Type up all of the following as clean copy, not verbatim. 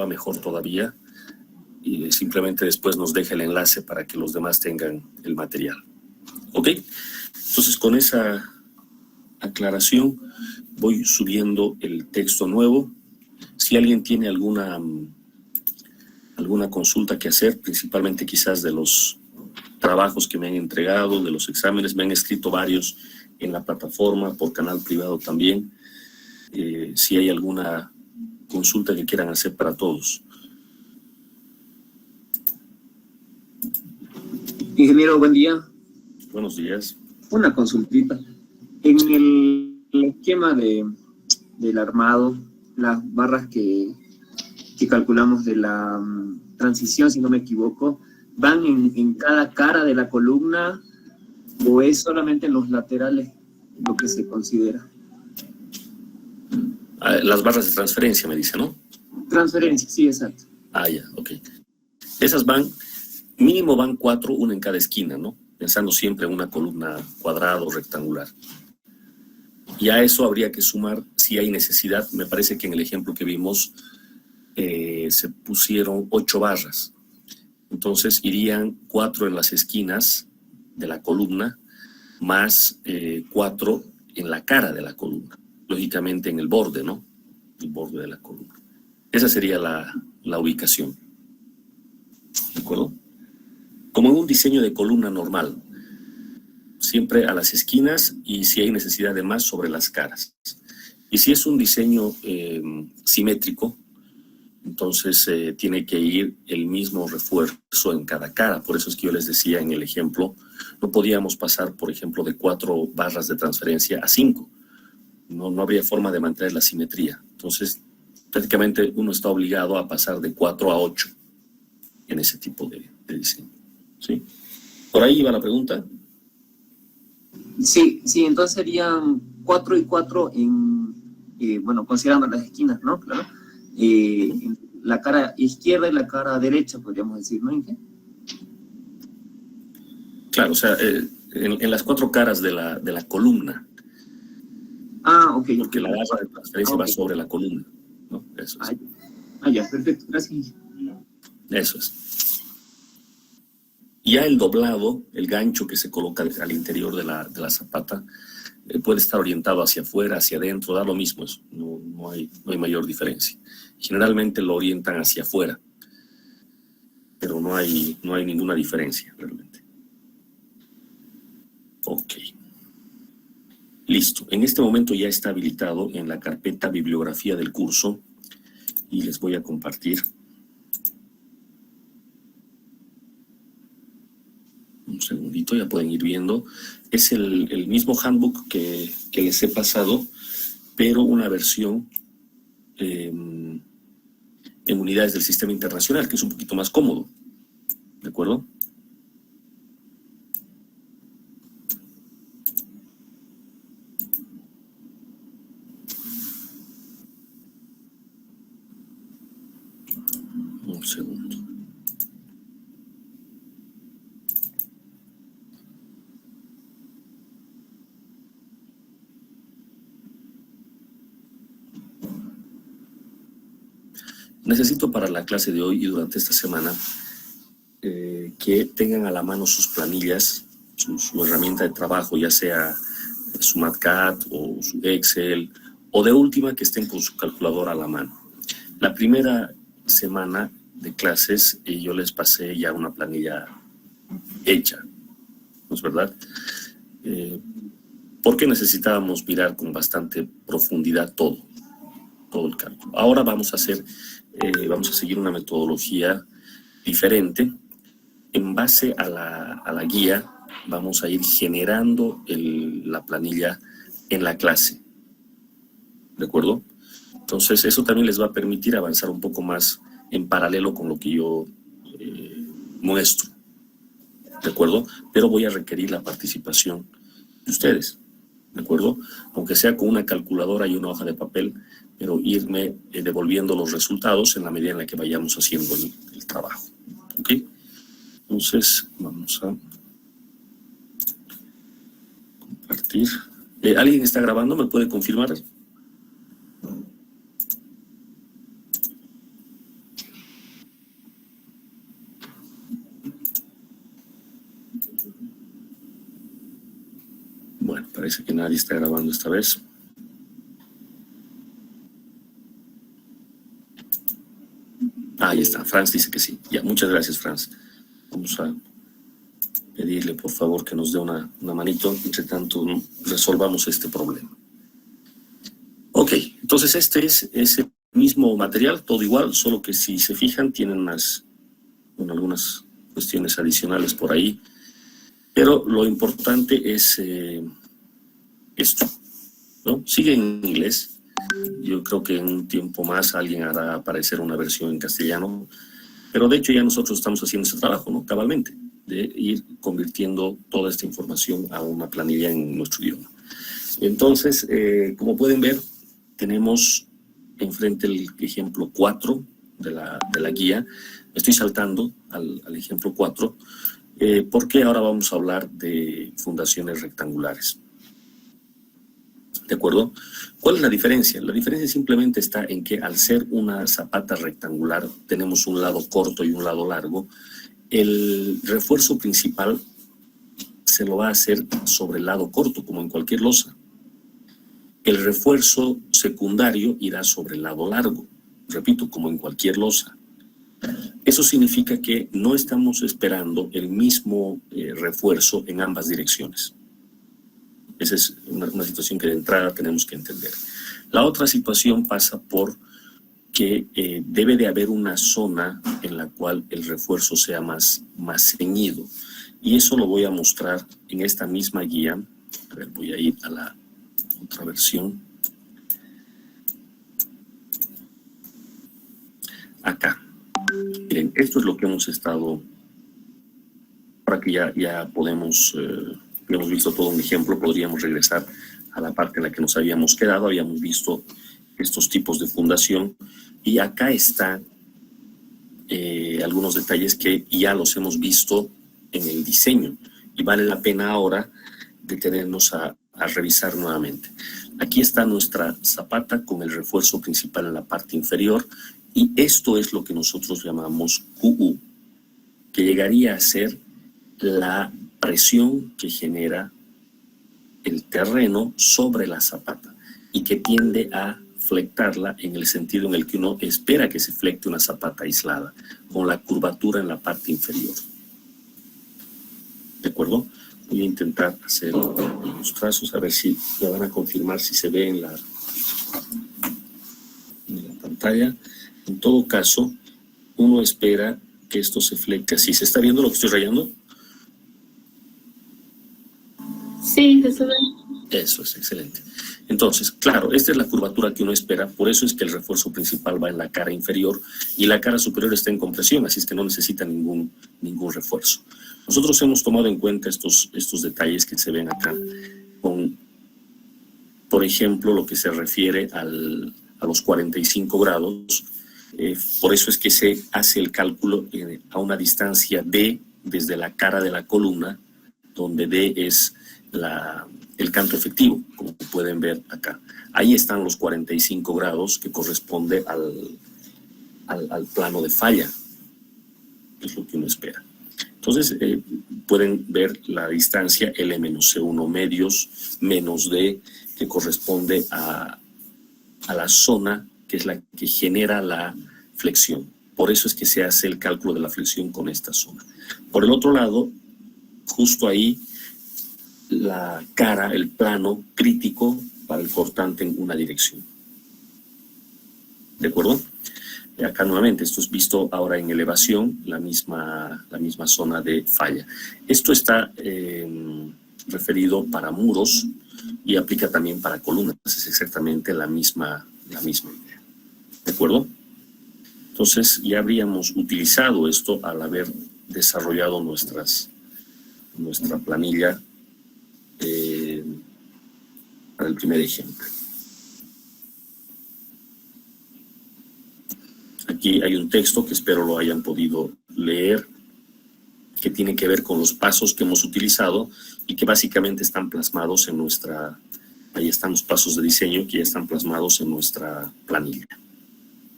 mejor todavía, y simplemente después nos deja el enlace para que los demás tengan el material. ¿Ok? Entonces, con esa aclaración, voy subiendo el texto nuevo. Si alguien tiene alguna consulta que hacer, principalmente quizás de los trabajos que me han entregado, de los exámenes, me han escrito varios en la plataforma, por canal privado también. Si hay alguna consulta que quieran hacer para todos. Ingeniero, buen día. Buenos días. Una consultita. En el esquema del armado, las barras que calculamos de la transición, si no me equivoco, ¿van en cada cara de la columna o es solamente en los laterales lo que se considera? Las barras de transferencia, me dice, ¿no? Transferencia, sí, exacto. Ya, ok. Esas mínimo van 4, una en cada esquina, ¿no? Pensando siempre en una columna cuadrada o rectangular. Y a eso habría que sumar, si hay necesidad, me parece que en el ejemplo que vimos se pusieron 8 barras. Entonces irían 4 en las esquinas de la columna, más 4 en la cara de la columna. Lógicamente en el borde, ¿no? El borde de la columna. Esa sería la ubicación. ¿De acuerdo? Como en un diseño de columna normal. Siempre a las esquinas y si hay necesidad de más sobre las caras. Y si es un diseño simétrico, entonces tiene que ir el mismo refuerzo en cada cara. Por eso es que yo les decía en el ejemplo, no podíamos pasar, por ejemplo, de 4 barras de transferencia a 5. No habría forma de mantener la simetría. Entonces, prácticamente uno está obligado a pasar de 4 a 8 en ese tipo de diseño. ¿Sí? ¿Por ahí iba la pregunta? Sí, entonces serían 4 y 4 bueno, considerando las esquinas, ¿no? Claro. La cara izquierda y la cara derecha, podríamos decir, ¿no, Inge? Claro, o sea, en las 4 caras de la columna. Ok. Porque la barra de transferencia va sobre la columna, ¿no? Eso es. Ya, perfecto, gracias. Eso es. Y ya el doblado, el gancho que se coloca al interior de la zapata, puede estar orientado hacia afuera, hacia adentro, da lo mismo eso, no hay mayor diferencia. Generalmente lo orientan hacia afuera, pero no hay ninguna diferencia realmente. Ok. Listo. En este momento ya está habilitado en la carpeta bibliografía del curso y les voy a compartir. Un segundito, ya pueden ir viendo. Es el mismo handbook que les he pasado, pero una versión en unidades del sistema internacional, que es un poquito más cómodo. ¿De acuerdo? Un segundo. Necesito para la clase de hoy y durante esta semana que tengan a la mano sus planillas, su herramienta de trabajo, ya sea su MATCAD o su Excel, o de última que estén con su calculadora a la mano. La primera semana de clases yo les pasé ya una planilla hecha, ¿no es verdad? Porque necesitábamos mirar con bastante profundidad todo el cálculo. Ahora vamos a seguir una metodología diferente. En base a la guía vamos a ir generando la planilla en la clase. ¿De acuerdo? Entonces eso también les va a permitir avanzar un poco más en paralelo con lo que yo muestro. ¿De acuerdo? Pero voy a requerir la participación de ustedes. ¿De acuerdo? Aunque sea con una calculadora y una hoja de papel, pero irme devolviendo los resultados en la medida en la que vayamos haciendo el trabajo. ¿Ok? Entonces, vamos a compartir. ¿Alguien está grabando? ¿Me puede confirmar? Parece que nadie está grabando esta vez. Ahí está, Franz dice que sí. Ya, muchas gracias, Franz. Vamos a pedirle, por favor, que nos dé una manito. Entre tanto, resolvamos este problema. Ok, entonces este es ese mismo material, todo igual, solo que si se fijan, tienen algunas cuestiones adicionales por ahí. Pero lo importante es esto, ¿no? Sigue en inglés. Yo creo que en un tiempo más alguien hará aparecer una versión en castellano, pero de hecho ya nosotros estamos haciendo ese trabajo, ¿no? Cabalmente, de ir convirtiendo toda esta información a una planilla en nuestro idioma. Entonces, como pueden ver, tenemos enfrente el ejemplo 4 de la guía. Me estoy saltando al ejemplo 4, porque ahora vamos a hablar de fundaciones rectangulares. ¿De acuerdo? ¿Cuál es la diferencia? La diferencia simplemente está en que al ser una zapata rectangular, tenemos un lado corto y un lado largo. El refuerzo principal se lo va a hacer sobre el lado corto, como en cualquier losa. El refuerzo secundario irá sobre el lado largo, repito, como en cualquier losa. Eso significa que no estamos esperando el mismo refuerzo en ambas direcciones. Esa es una situación que de entrada tenemos que entender. La otra situación pasa por que debe de haber una zona en la cual el refuerzo sea más ceñido. Y eso lo voy a mostrar en esta misma guía. A ver, voy a ir a la otra versión. Acá. Miren, esto es lo que hemos estado, para que ya podemos... hemos visto todo un ejemplo, podríamos regresar a la parte en la que nos habíamos quedado, habíamos visto estos tipos de fundación y acá están algunos detalles que ya los hemos visto en el diseño y vale la pena ahora detenernos a revisar nuevamente. Aquí está nuestra zapata con el refuerzo principal en la parte inferior y esto es lo que nosotros llamamos QU, que llegaría a ser la presión que genera el terreno sobre la zapata y que tiende a flectarla en el sentido en el que uno espera que se flecte una zapata aislada, con la curvatura en la parte inferior. ¿De acuerdo? Voy a intentar hacer los trazos, a ver si me van a confirmar si se ve en la pantalla. En todo caso, uno espera que esto se flecte así. ¿Se está viendo lo que estoy rayando? Sí, se ve. Eso es excelente. Entonces, claro, esta es la curvatura que uno espera, por eso es que el refuerzo principal va en la cara inferior y la cara superior está en compresión, así es que no necesita ningún refuerzo. Nosotros hemos tomado en cuenta estos detalles que se ven acá, con, por ejemplo, lo que se refiere a los 45 grados, por eso es que se hace el cálculo a una distancia D desde la cara de la columna, donde D es el canto efectivo, como pueden ver acá. Ahí están los 45 grados que corresponde al plano de falla, que es lo que uno espera. Entonces, pueden ver la distancia L-C1 medios menos D, que corresponde a la zona que es la que genera la flexión. Por eso es que se hace el cálculo de la flexión con esta zona. Por el otro lado, justo ahí, la cara, el plano crítico para el cortante en una dirección. ¿De acuerdo? Acá nuevamente, esto es visto ahora en elevación, la misma zona de falla. Esto está referido para muros y aplica también para columnas. Es exactamente la misma idea. ¿De acuerdo? Entonces, ya habríamos utilizado esto al haber desarrollado nuestra planilla para el primer ejemplo. Aquí hay un texto que espero lo hayan podido leer, que tiene que ver con los pasos que hemos utilizado y que básicamente están plasmados en nuestra... Ahí están los pasos de diseño que ya están plasmados en nuestra planilla,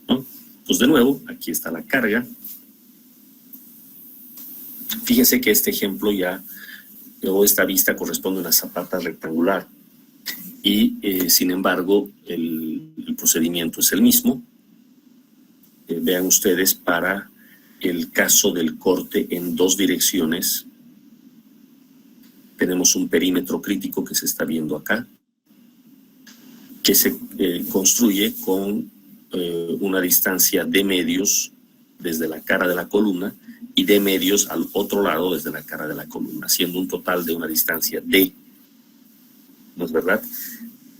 ¿no? Pues de nuevo, aquí está la carga. Fíjense que este ejemplo ya o esta vista corresponde a una zapata rectangular. Y, sin embargo, el procedimiento es el mismo. Vean ustedes, para el caso del corte en dos direcciones, tenemos un perímetro crítico que se está viendo acá, que se construye con una distancia de medios desde la cara de la columna y de medios al otro lado desde la cara de la columna, siendo un total de una distancia D, ¿no es verdad?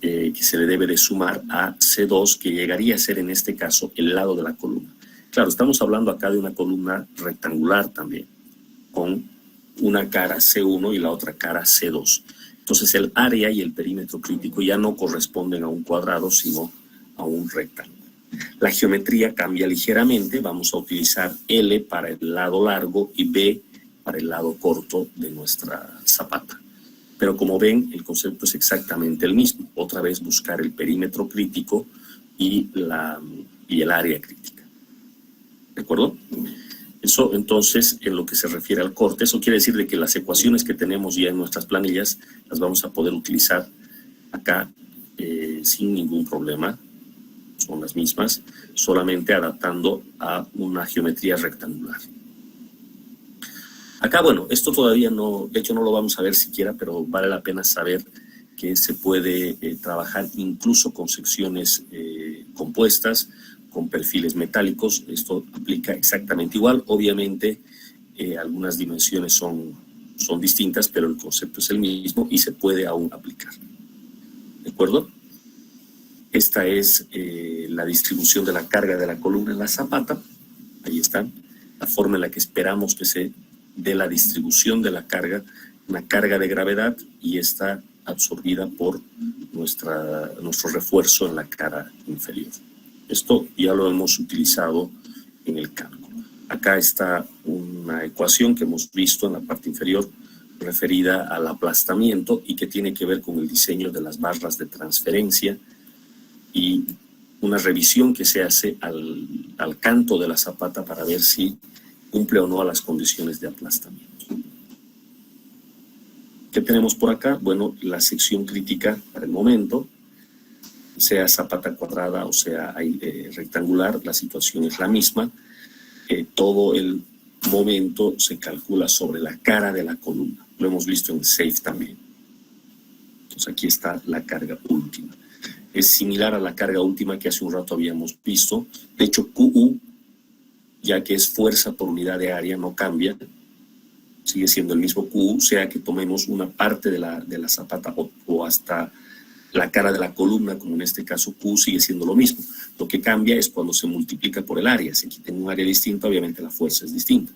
Que se le debe de sumar a C2, que llegaría a ser en este caso el lado de la columna. Claro, estamos hablando acá de una columna rectangular también, con una cara C1 y la otra cara C2. Entonces el área y el perímetro crítico ya no corresponden a un cuadrado, sino a un rectángulo. La geometría cambia ligeramente. Vamos a utilizar L para el lado largo y B para el lado corto de nuestra zapata. Pero como ven, el concepto es exactamente el mismo. Otra vez buscar el perímetro crítico y el área crítica. ¿De acuerdo? Eso entonces, en lo que se refiere al corte, eso quiere decir de que las ecuaciones que tenemos ya en nuestras planillas las vamos a poder utilizar acá sin ningún problema. Son las mismas, solamente adaptando a una geometría rectangular. Acá, bueno, esto todavía no, de hecho no lo vamos a ver siquiera, pero vale la pena saber que se puede trabajar incluso con secciones compuestas, con perfiles metálicos. Esto aplica exactamente igual. Obviamente, algunas dimensiones son distintas, pero el concepto es el mismo y se puede aún aplicar. ¿De acuerdo? Esta es la distribución de la carga de la columna en la zapata. Ahí está. La forma en la que esperamos que se dé la distribución de la carga, una carga de gravedad, y está absorbida por nuestro refuerzo en la cara inferior. Esto ya lo hemos utilizado en el cálculo. Acá está una ecuación que hemos visto en la parte inferior referida al aplastamiento y que tiene que ver con el diseño de las barras de transferencia y una revisión que se hace al canto de la zapata para ver si cumple o no a las condiciones de aplastamiento. ¿Qué tenemos por acá? Bueno, la sección crítica para el momento, sea zapata cuadrada o sea rectangular, la situación es la misma. Todo el momento se calcula sobre la cara de la columna. Lo hemos visto en SAFE también. Entonces aquí está la carga última. Es similar a la carga última que hace un rato habíamos visto. De hecho, QU, ya que es fuerza por unidad de área, no cambia. Sigue siendo el mismo QU, sea que tomemos una parte de la zapata o hasta la cara de la columna, como en este caso Q, sigue siendo lo mismo. Lo que cambia es cuando se multiplica por el área. Si aquí tengo un área distinta, obviamente la fuerza es distinta.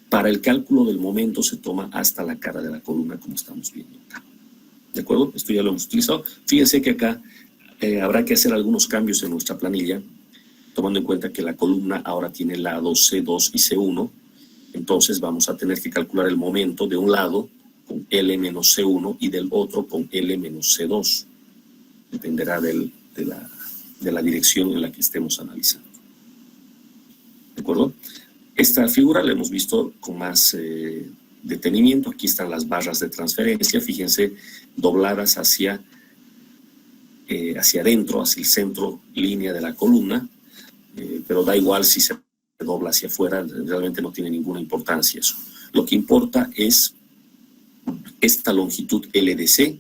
Para el cálculo del momento se toma hasta la cara de la columna, como estamos viendo acá. ¿De acuerdo? Esto ya lo hemos utilizado. Fíjense que acá habrá que hacer algunos cambios en nuestra planilla, tomando en cuenta que la columna ahora tiene lados C2 y C1. Entonces vamos a tener que calcular el momento de un lado con L menos C1 y del otro con L menos C2. Dependerá de la dirección en la que estemos analizando. ¿De acuerdo? Esta figura la hemos visto con más detenimiento. Aquí están las barras de transferencia, fíjense, dobladas hacia adentro, hacia el centro línea de la columna, pero da igual si se dobla hacia afuera, realmente no tiene ninguna importancia eso. Lo que importa es esta longitud LDC,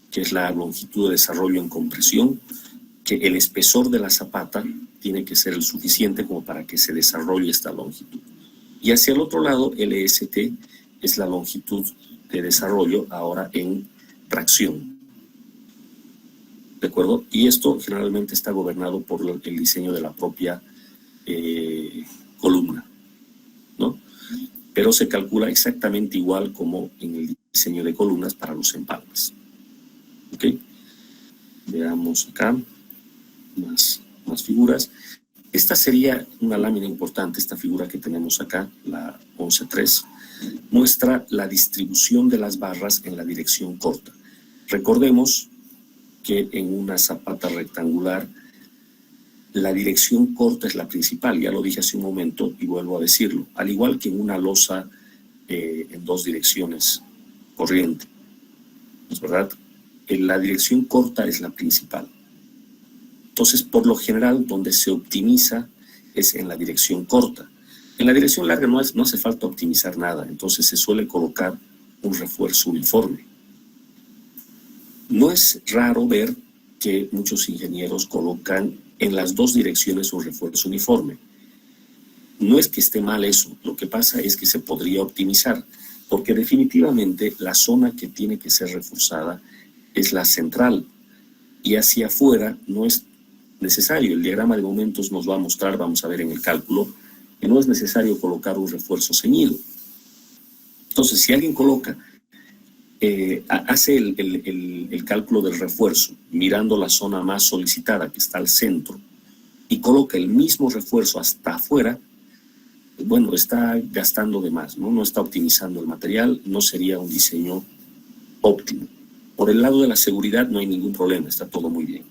que es la longitud de desarrollo en compresión, que el espesor de la zapata tiene que ser el suficiente como para que se desarrolle esta longitud. Y hacia el otro lado, LST es la longitud de desarrollo ahora en tracción. ¿De acuerdo? Y esto generalmente está gobernado por el diseño de la propia columna, ¿no? Pero se calcula exactamente igual como en el diseño de columnas para los empalmes. ¿Ok? Veamos acá más figuras. Esta sería una lámina importante, esta figura que tenemos acá, la 11.3, muestra la distribución de las barras en la dirección corta. Recordemos que en una zapata rectangular la dirección corta es la principal, ya lo dije hace un momento y vuelvo a decirlo. Al igual que en una losa en dos direcciones corriente, ¿es verdad? La dirección corta es la principal. Entonces, por lo general, donde se optimiza es en la dirección corta. En la dirección larga no hace falta optimizar nada, entonces se suele colocar un refuerzo uniforme. No es raro ver que muchos ingenieros colocan en las dos direcciones un refuerzo uniforme. No es que esté mal eso, lo que pasa es que se podría optimizar, porque definitivamente la zona que tiene que ser reforzada es la central, y hacia afuera no es necesario. El diagrama de momentos nos va a mostrar, vamos a ver en el cálculo, que no es necesario colocar un refuerzo ceñido. Entonces, si alguien coloca, hace el cálculo del refuerzo, mirando la zona más solicitada, que está al centro, y coloca el mismo refuerzo hasta afuera, bueno, está gastando de más, ¿no? No está optimizando el material, no sería un diseño óptimo. Por el lado de la seguridad no hay ningún problema, está todo muy bien.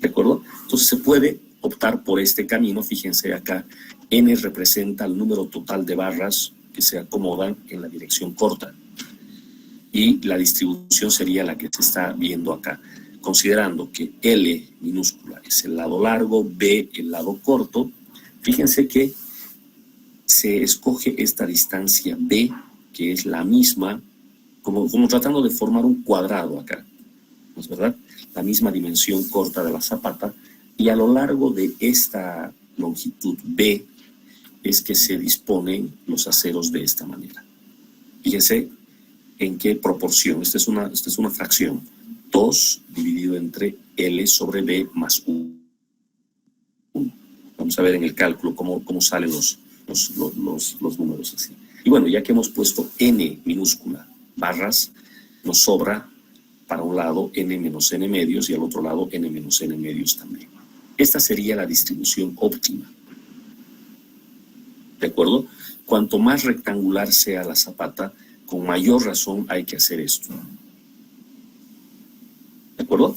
¿De acuerdo? Entonces se puede optar por este camino. Fíjense acá, N representa el número total de barras que se acomodan en la dirección corta. Y la distribución sería la que se está viendo acá, considerando que L minúscula es el lado largo, B el lado corto. Fíjense que se escoge esta distancia B, que es la misma, como tratando de formar un cuadrado acá, ¿no es verdad? La misma dimensión corta de la zapata, y a lo largo de esta longitud B es que se disponen los aceros de esta manera. Fíjense en qué proporción. Esta es una fracción. 2 dividido entre L sobre B más 1. Vamos a ver en el cálculo cómo salen los números así. Y bueno, ya que hemos puesto N minúscula barras, nos sobra para un lado N menos N medios y al otro lado N menos N medios también. Esta sería la distribución óptima. ¿De acuerdo? Cuanto más rectangular sea la zapata, con mayor razón hay que hacer esto. ¿De acuerdo?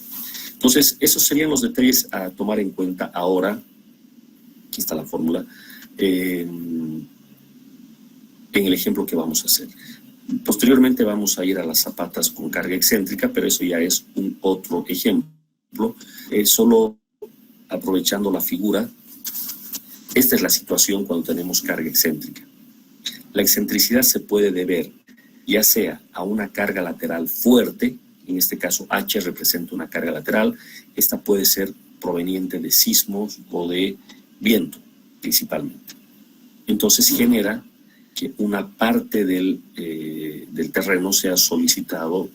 Entonces, esos serían los detalles a tomar en cuenta ahora. Aquí está la fórmula. En el ejemplo que vamos a hacer. Posteriormente vamos a ir a las zapatas con carga excéntrica, pero eso ya es un otro ejemplo. Solo aprovechando la figura, esta es la situación cuando tenemos carga excéntrica. La excentricidad se puede deber ya sea a una carga lateral fuerte, en este caso H representa una carga lateral, esta puede ser proveniente de sismos o de viento principalmente. Entonces genera que una parte del terreno sea solicitado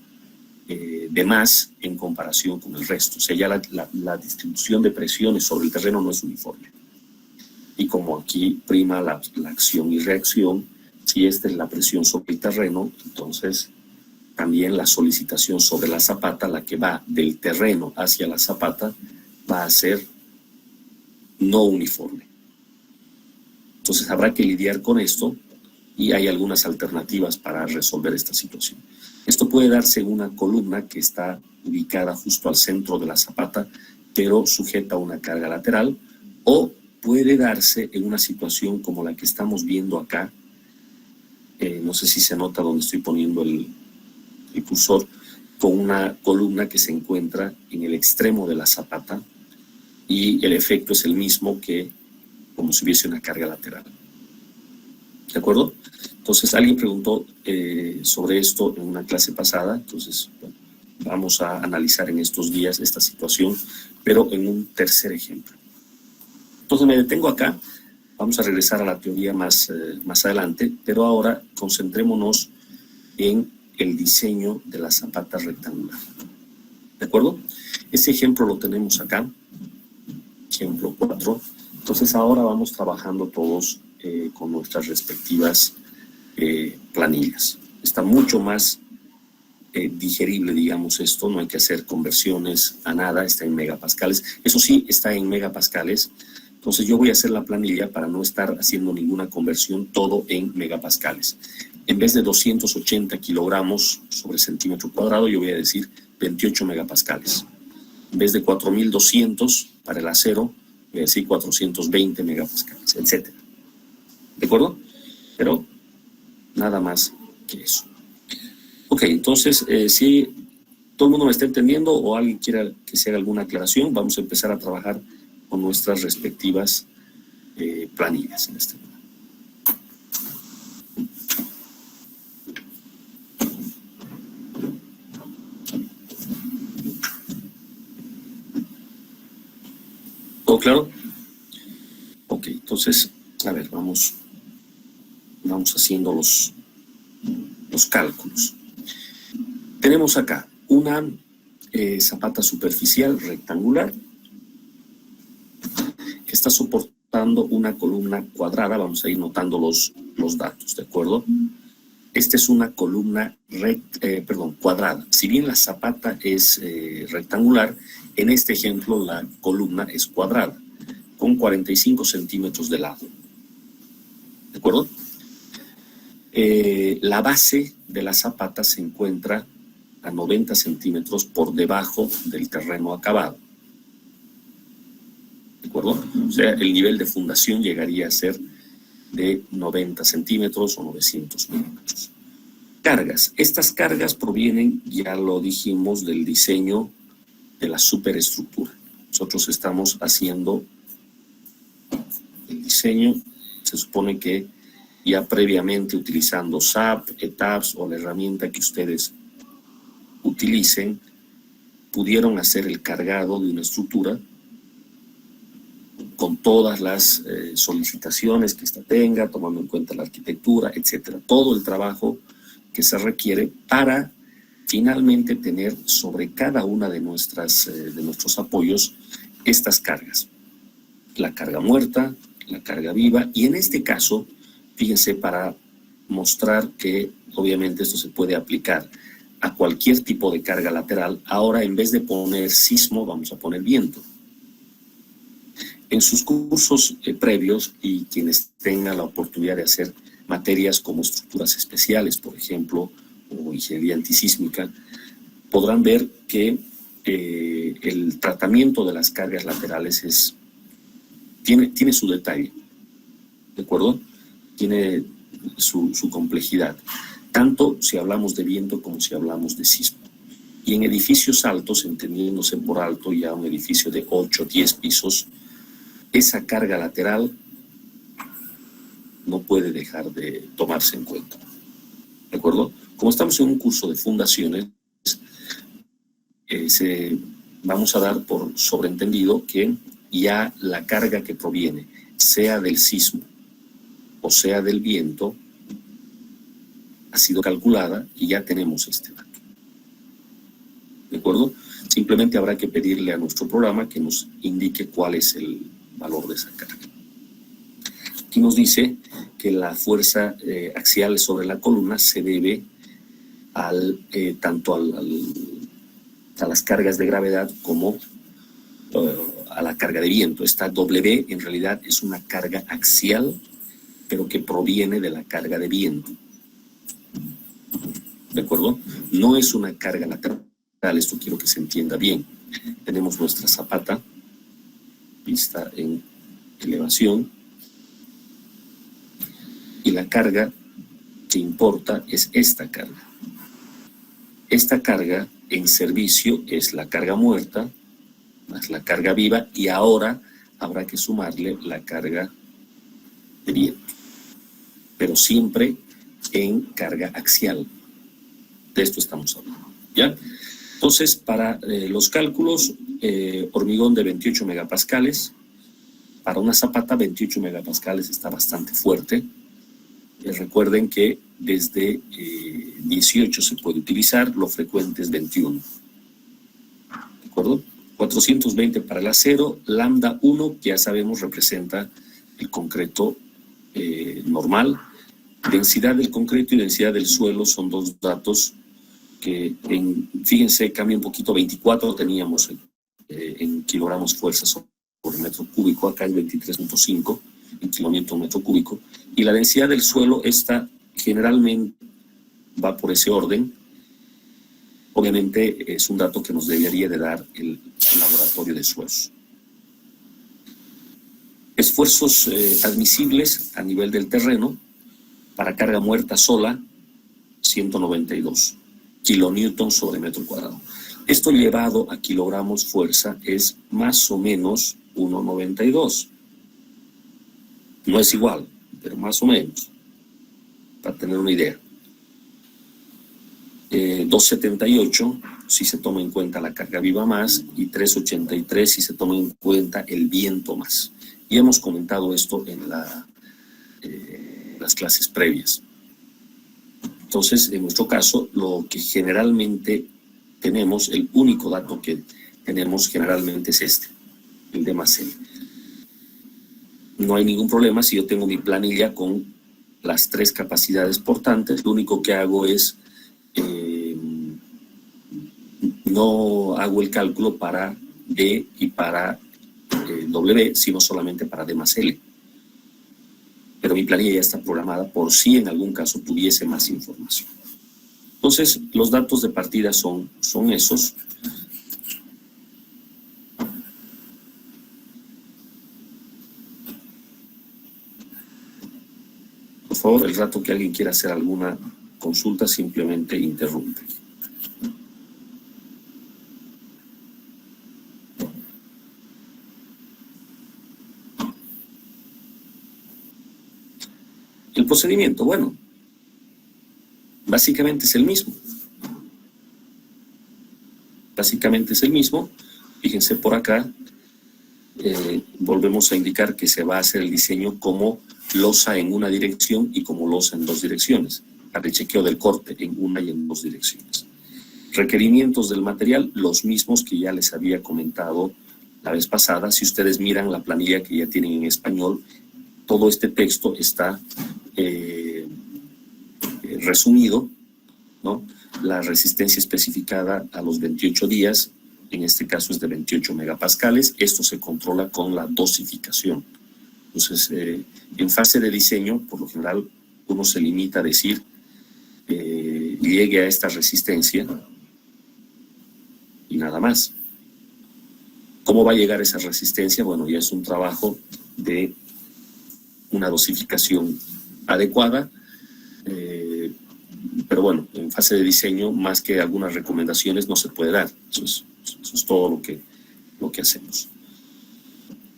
de más en comparación con el resto. O sea, ya la distribución de presiones sobre el terreno no es uniforme. Y como aquí prima la acción y reacción, si esta es la presión sobre el terreno, entonces también la solicitación sobre la zapata, la que va del terreno hacia la zapata, va a ser no uniforme. Entonces habrá que lidiar con esto y hay algunas alternativas para resolver esta situación. Esto puede darse en una columna que está ubicada justo al centro de la zapata, pero sujeta a una carga lateral, o puede darse en una situación como la que estamos viendo acá. No sé si se nota donde estoy poniendo el cursor, con una columna que se encuentra en el extremo de la zapata y el efecto es el mismo que como si hubiese una carga lateral. ¿De acuerdo? Entonces alguien preguntó sobre esto en una clase pasada, entonces bueno, vamos a analizar en estos días esta situación, pero en un tercer ejemplo. Entonces me detengo acá, vamos a regresar a la teoría más adelante, pero ahora concentrémonos en el diseño de la zapata rectangular. ¿De acuerdo? Este ejemplo lo tenemos acá, ejemplo 4. Entonces ahora vamos trabajando todos con nuestras respectivas planillas. Está mucho más digerible, digamos, esto, no hay que hacer conversiones a nada, está en megapascales. Eso sí, está en megapascales. Entonces yo voy a hacer la planilla para no estar haciendo ninguna conversión, todo en megapascales. En vez de 280 kilogramos sobre centímetro cuadrado, yo voy a decir 28 megapascales. En vez de 4200 para el acero, voy a decir 420 megapascales, etc. ¿De acuerdo? Pero nada más que eso. Ok, entonces, si todo el mundo me está entendiendo o alguien quiera que se haga alguna aclaración, vamos a empezar a trabajar con nuestras respectivas planillas en este momento. ¿Todo claro? Ok, entonces, a ver, vamos haciendo los cálculos. Tenemos acá una zapata superficial rectangular que está soportando una columna cuadrada. Vamos a ir notando los datos, ¿de acuerdo? Esta es una columna cuadrada. Si bien la zapata es rectangular, en este ejemplo la columna es cuadrada, con 45 centímetros de lado. ¿De acuerdo? La base de la zapata se encuentra a 90 centímetros por debajo del terreno acabado. ¿De acuerdo? O sea, el nivel de fundación llegaría a ser de 90 centímetros o 900 milímetros. Cargas. Estas cargas provienen, ya lo dijimos, del diseño de la superestructura. Nosotros estamos haciendo el diseño, se supone que ya previamente utilizando SAP, ETABS o la herramienta que ustedes utilicen, pudieron hacer el cargado de una estructura con todas las solicitaciones que ésta tenga, tomando en cuenta la arquitectura, etcétera. Todo el trabajo que se requiere para finalmente tener sobre cada una de nuestros apoyos estas cargas. La carga muerta, la carga viva, y en este caso, fíjense, para mostrar que obviamente esto se puede aplicar a cualquier tipo de carga lateral, ahora en vez de poner sismo, vamos a poner viento. En sus cursos previos, y quienes tengan la oportunidad de hacer materias como estructuras especiales, por ejemplo, o ingeniería antisísmica, podrán ver que el tratamiento de las cargas laterales tiene su detalle, ¿de acuerdo? Tiene su complejidad, tanto si hablamos de viento como si hablamos de sismo. Y en edificios altos, entendiéndose por alto ya un edificio de 8 o 10 pisos, esa carga lateral no puede dejar de tomarse en cuenta, ¿de acuerdo? Como estamos en un curso de fundaciones, vamos a dar por sobreentendido que ya la carga que proviene, sea del sismo o sea del viento, ha sido calculada y ya tenemos este dato. ¿De acuerdo? Simplemente habrá que pedirle a nuestro programa que nos indique cuál es el valor de esa carga. Aquí nos dice que la fuerza axial sobre la columna se debe tanto a las cargas de gravedad como a la carga de viento. Esta W en realidad es una carga axial, pero que proviene de la carga de viento. ¿De acuerdo? No es una carga lateral, esto quiero que se entienda bien. Tenemos nuestra zapata vista en elevación y la carga que importa es esta carga. Esta carga en servicio es la carga muerta más la carga viva, y ahora habrá que sumarle la carga de viento, pero siempre en carga axial. De esto estamos hablando, ¿ya? Entonces, para los cálculos, hormigón de 28 megapascales, para una zapata 28 megapascales está bastante fuerte. Recuerden que desde 18 se puede utilizar, lo frecuente es 21. ¿De acuerdo? 420 para el acero, lambda 1, que ya sabemos representa el concreto normal. Densidad del concreto y densidad del suelo son dos datos que, fíjense, cambia un poquito. 24 teníamos en kilogramos fuerzas por metro cúbico, acá en 23.5 en kilómetro metro cúbico. Y la densidad del suelo, esta generalmente va por ese orden. Obviamente es un dato que nos debería de dar el laboratorio de suelos. Esfuerzos admisibles a nivel del terreno. Para carga muerta sola, 192 kilonewton sobre metro cuadrado. Esto llevado a kilogramos fuerza es más o menos 1,92. No es igual, pero más o menos, para tener una idea. 2,78 si se toma en cuenta la carga viva más, y 3,83 si se toma en cuenta el viento más. Y hemos comentado esto en las clases previas. Entonces, en nuestro caso, lo que generalmente tenemos, el único dato que tenemos generalmente es este, el D más L. No hay ningún problema si yo tengo mi planilla con las 3 capacidades portantes. Lo único que hago es, no hago el cálculo para D y para W, sino solamente para D más L. Pero mi planilla ya está programada por si en algún caso tuviese más información. Entonces, los datos de partida son esos. Por favor, el rato que alguien quiera hacer alguna consulta, simplemente interrumpe. El procedimiento, bueno, básicamente es el mismo. Básicamente es el mismo. Fíjense por acá, volvemos a indicar que se va a hacer el diseño como losa en una dirección y como losa en 2 direcciones, para el chequeo del corte en una y en 2 direcciones. Requerimientos del material, los mismos que ya les había comentado la vez pasada. Si ustedes miran la planilla que ya tienen en español, todo este texto está resumido, ¿no? La resistencia especificada a los 28 días, en este caso es de 28 megapascales. Esto se controla con la dosificación. Entonces, en fase de diseño, por lo general, uno se limita a decir, llegue a esta resistencia y nada más. ¿Cómo va a llegar esa resistencia? Bueno, ya es un trabajo de una dosificación adecuada, pero bueno, en fase de diseño, más que algunas recomendaciones, no se puede dar. Eso es todo lo que hacemos.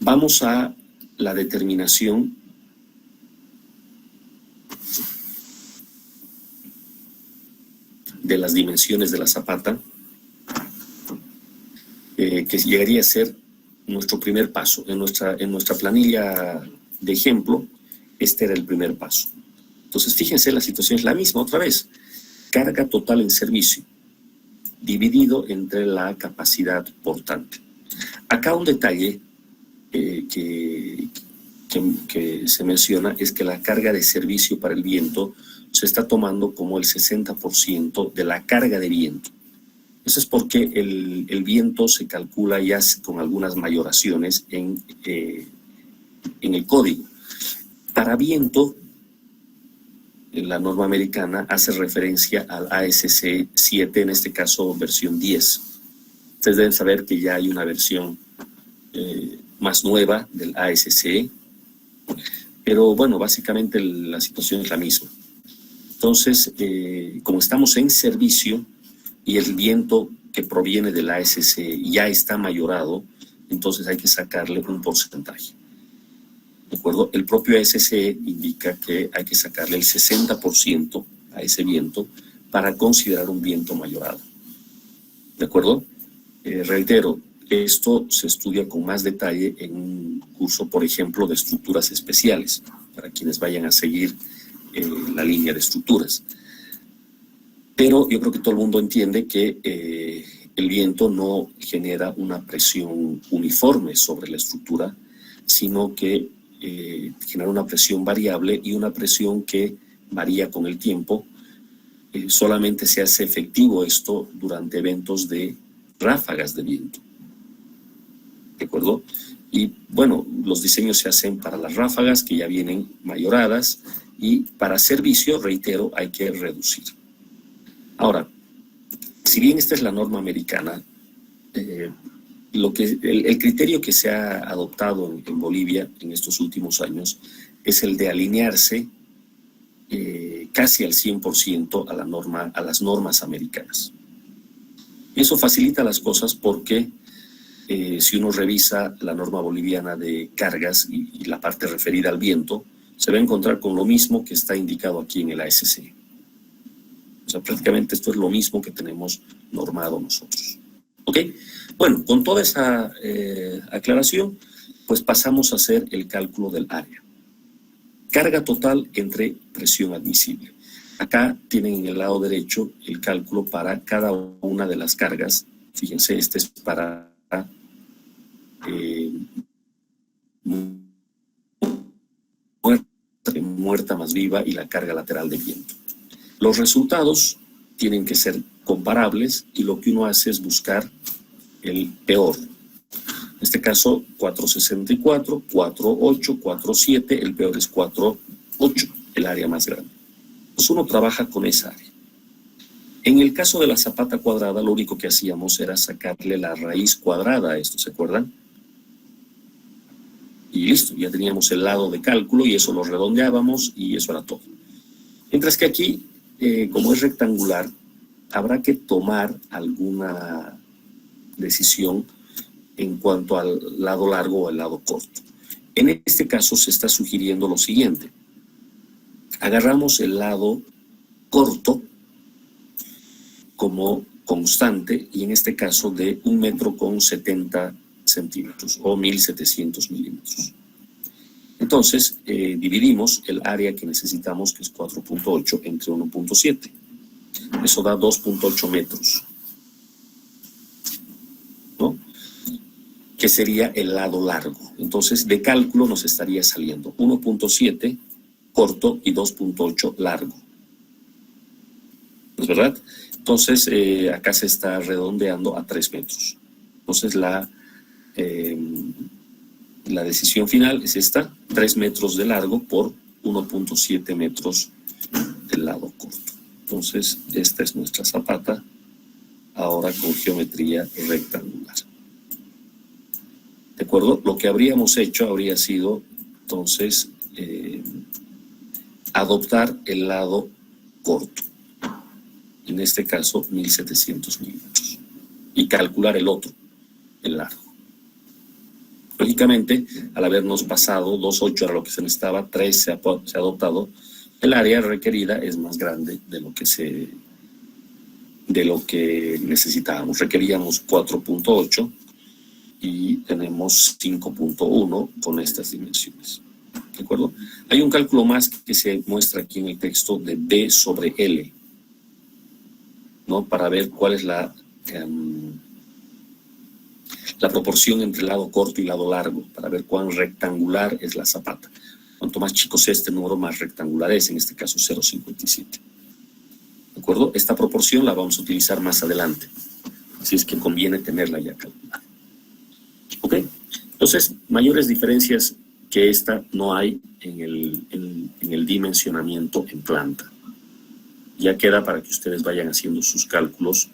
Vamos a la determinación de las dimensiones de la zapata, que llegaría a ser nuestro primer paso. En nuestra planilla de ejemplo, este era el primer paso. Entonces, fíjense, la situación es la misma otra vez. Carga total en servicio, dividido entre la capacidad portante. Acá un detalle que se menciona es que la carga de servicio para el viento se está tomando como el 60% de la carga de viento. Eso es porque el viento se calcula ya con algunas mayoraciones en el código. Para viento, la norma americana hace referencia al ASC 7, en este caso versión 10. Ustedes deben saber que ya hay una versión más nueva del ASC, pero bueno, básicamente la situación es la misma. Entonces, como estamos en servicio y el viento que proviene del ASC ya está mayorado, entonces hay que sacarle un porcentaje. ¿De acuerdo? El propio ASC indica que hay que sacarle el 60% a ese viento para considerar un viento mayorado. ¿De acuerdo? Reitero, esto se estudia con más detalle en un curso, por ejemplo, de estructuras especiales, para quienes vayan a seguir la línea de estructuras. Pero yo creo que todo el mundo entiende que el viento no genera una presión uniforme sobre la estructura, sino que genera una presión variable y una presión que varía con el tiempo. Solamente se hace efectivo esto durante eventos de ráfagas de viento. ¿De acuerdo? Y bueno, los diseños se hacen para las ráfagas que ya vienen mayoradas, y para servicio, reitero, hay que reducir. Ahora, si bien esta es la norma americana, el criterio que se ha adoptado en Bolivia en estos últimos años es el de alinearse casi al 100% a las normas americanas. Y eso facilita las cosas porque si uno revisa la norma boliviana de cargas y la parte referida al viento, se va a encontrar con lo mismo que está indicado aquí en el ASC. O sea, prácticamente esto es lo mismo que tenemos normado nosotros. ¿Ok? Bueno, con toda esa aclaración, pues pasamos a hacer el cálculo del área. Carga total entre presión admisible. Acá tienen en el lado derecho el cálculo para cada una de las cargas. Fíjense, este es para muerta más viva y la carga lateral de viento. Los resultados tienen que ser comparables y lo que uno hace es buscar el peor. En este caso, 4.64, 4.8, 4.7, el peor es 4.8, el área más grande. Entonces uno trabaja con esa área. En el caso de la zapata cuadrada, lo único que hacíamos era sacarle la raíz cuadrada a esto, ¿se acuerdan? Y listo, ya teníamos el lado de cálculo y eso lo redondeábamos y eso era todo. Mientras que aquí, como es rectangular, habrá que tomar alguna decisión en cuanto al lado largo o al lado corto. En este caso se está sugiriendo lo siguiente. Agarramos el lado corto como constante y en este caso de 1,70 m o 1.700 milímetros. Entonces, dividimos el área que necesitamos, que es 4.8, entre 1.7. Eso da 2.8 metros, ¿no? Que sería el lado largo. Entonces, de cálculo nos estaría saliendo 1.7 corto y 2.8 largo. ¿Es verdad? Entonces, acá se está redondeando a 3 metros. Entonces, la decisión final es esta, 3 metros de largo por 1.7 metros del lado corto. Entonces, esta es nuestra zapata, ahora con geometría rectangular. ¿De acuerdo? Lo que habríamos hecho habría sido, entonces, adoptar el lado corto, en este caso 1.700 milímetros, y calcular el otro, el largo. Lógicamente, al habernos pasado 2.8 era lo que se necesitaba, 3 se ha adoptado, el área requerida es más grande de lo que necesitábamos. Requeríamos 4.8 y tenemos 5.1 con estas dimensiones. ¿De acuerdo? Hay un cálculo más que se muestra aquí en el texto de B sobre L, ¿no? Para ver cuál es la proporción entre lado corto y lado largo, para ver cuán rectangular es la zapata. Cuanto más chico sea este número, más rectangular es, en este caso 0.57. ¿De acuerdo? Esta proporción la vamos a utilizar más adelante, así es que conviene tenerla ya calculada. ¿Ok? Entonces, mayores diferencias que esta no hay en el dimensionamiento en planta. Ya queda para que ustedes vayan haciendo sus cálculos,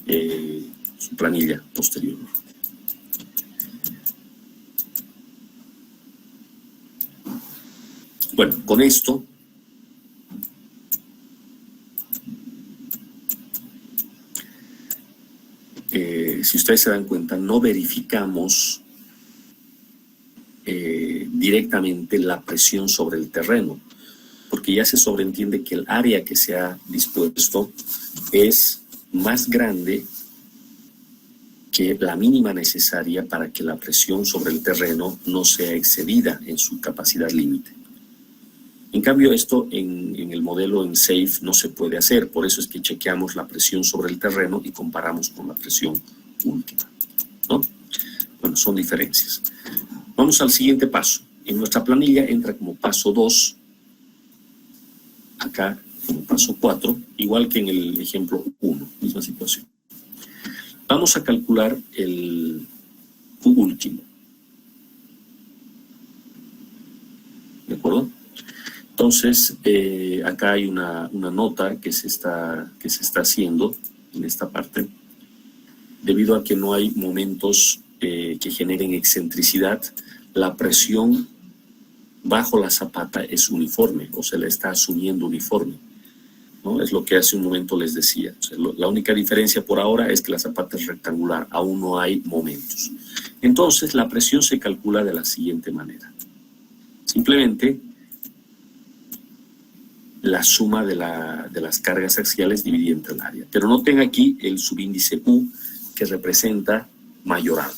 su planilla posteriormente. Bueno, con esto si ustedes se dan cuenta, no verificamos directamente la presión sobre el terreno, porque ya se sobreentiende que el área que se ha dispuesto es más grande que la mínima necesaria para que la presión sobre el terreno no sea excedida en su capacidad límite. En cambio, esto en el modelo en SAFE no se puede hacer, por eso es que chequeamos la presión sobre el terreno y comparamos con la presión última, ¿no? Bueno, son diferencias. Vamos al siguiente paso. En nuestra planilla entra como paso 2, acá como paso 4, igual que en el ejemplo 1, misma situación. Vamos a calcular el último. ¿De acuerdo? Entonces, acá hay una nota que se está haciendo en esta parte, debido a que no hay momentos que generen excentricidad. La presión bajo la zapata es uniforme, o se le está asumiendo uniforme, ¿no? Es lo que hace un momento les decía. O sea, la única diferencia por ahora es que la zapata es rectangular, aún no hay momentos. Entonces, la presión se calcula de la siguiente manera. Simplemente la suma de las cargas axiales dividida entre el área. Pero noten aquí el subíndice U, que representa mayorado.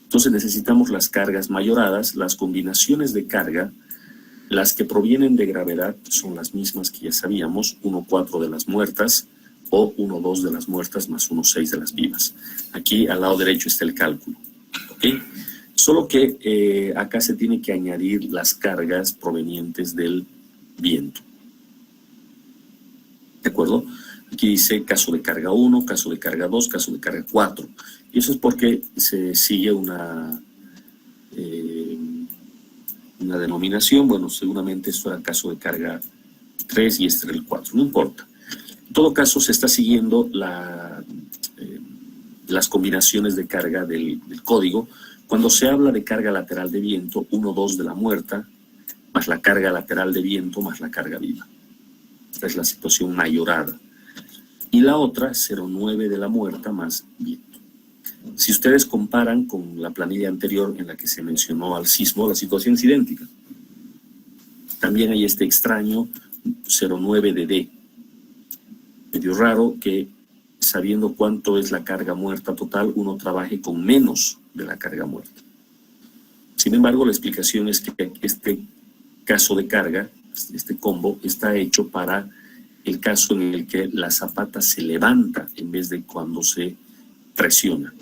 Entonces necesitamos las cargas mayoradas. Las combinaciones de carga, las que provienen de gravedad, son las mismas que ya sabíamos, 1,4 de las muertas o 1,2 de las muertas más 1,6 de las vivas. Aquí al lado derecho está el cálculo, ¿ok? Solo que acá se tiene que añadir las cargas provenientes del viento. ¿De acuerdo? Aquí dice caso de carga 1, caso de carga 2, caso de carga 4. Y eso es porque se sigue una denominación. Bueno, seguramente esto era caso de carga 3 y este era el 4. No importa. En todo caso, se está siguiendo las combinaciones de carga del código. Cuando se habla de carga lateral de viento, 1,2 de la muerta, más la carga lateral de viento, más la carga viva. Esta es la situación mayorada. Y la otra, 0,9 de la muerta más viento. Si ustedes comparan con la planilla anterior en la que se mencionó al sismo, la situación es idéntica. También hay este extraño 0,9 de D. Medio raro que, sabiendo cuánto es la carga muerta total, uno trabaje con menos de la carga muerta. Sin embargo, la explicación es que este caso de carga, este combo, está hecho para el caso en el que la zapata se levanta en vez de cuando se presiona.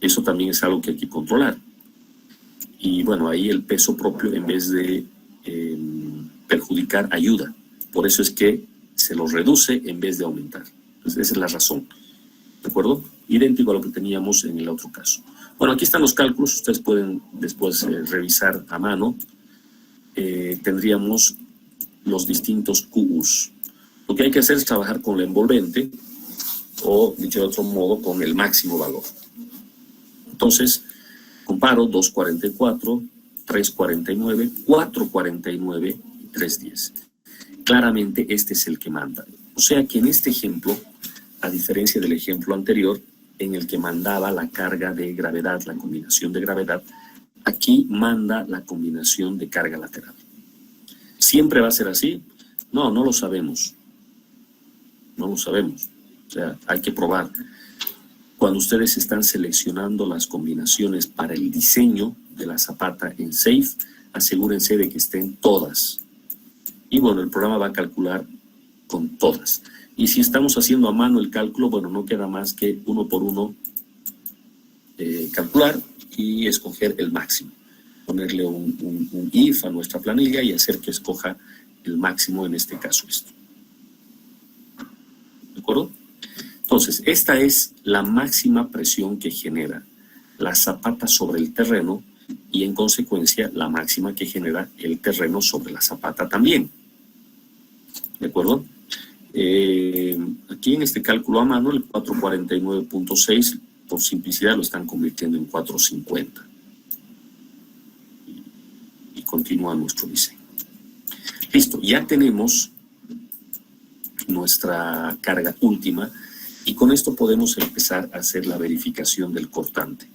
Eso también es algo que hay que controlar. Y bueno, ahí el peso propio, en vez de perjudicar, ayuda. Por eso es que se lo reduce en vez de aumentar. Entonces, esa es la razón. ¿De acuerdo? Idéntico a lo que teníamos en el otro caso. Bueno, aquí están los cálculos. Ustedes pueden después revisar a mano. Tendríamos los distintos QUs. Lo que hay que hacer es trabajar con la envolvente, o dicho de otro modo, con el máximo valor. Entonces, comparo 2,44, 3,49, 4,49 y 3,10. Claramente este es el que manda. O sea que en este ejemplo, a diferencia del ejemplo anterior, en el que mandaba la carga de gravedad, la combinación de gravedad, aquí manda la combinación de carga lateral. ¿Siempre va a ser así? No, no lo sabemos. No lo sabemos. O sea, hay que probar. Cuando ustedes están seleccionando las combinaciones para el diseño de la zapata en SAFE, asegúrense de que estén todas. Y bueno, el programa va a calcular con todas. Y si estamos haciendo a mano el cálculo, bueno, no queda más que uno por uno calcular y escoger el máximo. Ponerle un if a nuestra planilla y hacer que escoja el máximo, en este caso esto. ¿De acuerdo? Entonces, esta es la máxima presión que genera la zapata sobre el terreno y, en consecuencia, la máxima que genera el terreno sobre la zapata también. ¿De acuerdo? Aquí en este cálculo a mano, el 449.6, por simplicidad, lo están convirtiendo en 450. Y continúa nuestro diseño. Listo, ya tenemos nuestra carga última y con esto podemos empezar a hacer la verificación del cortante.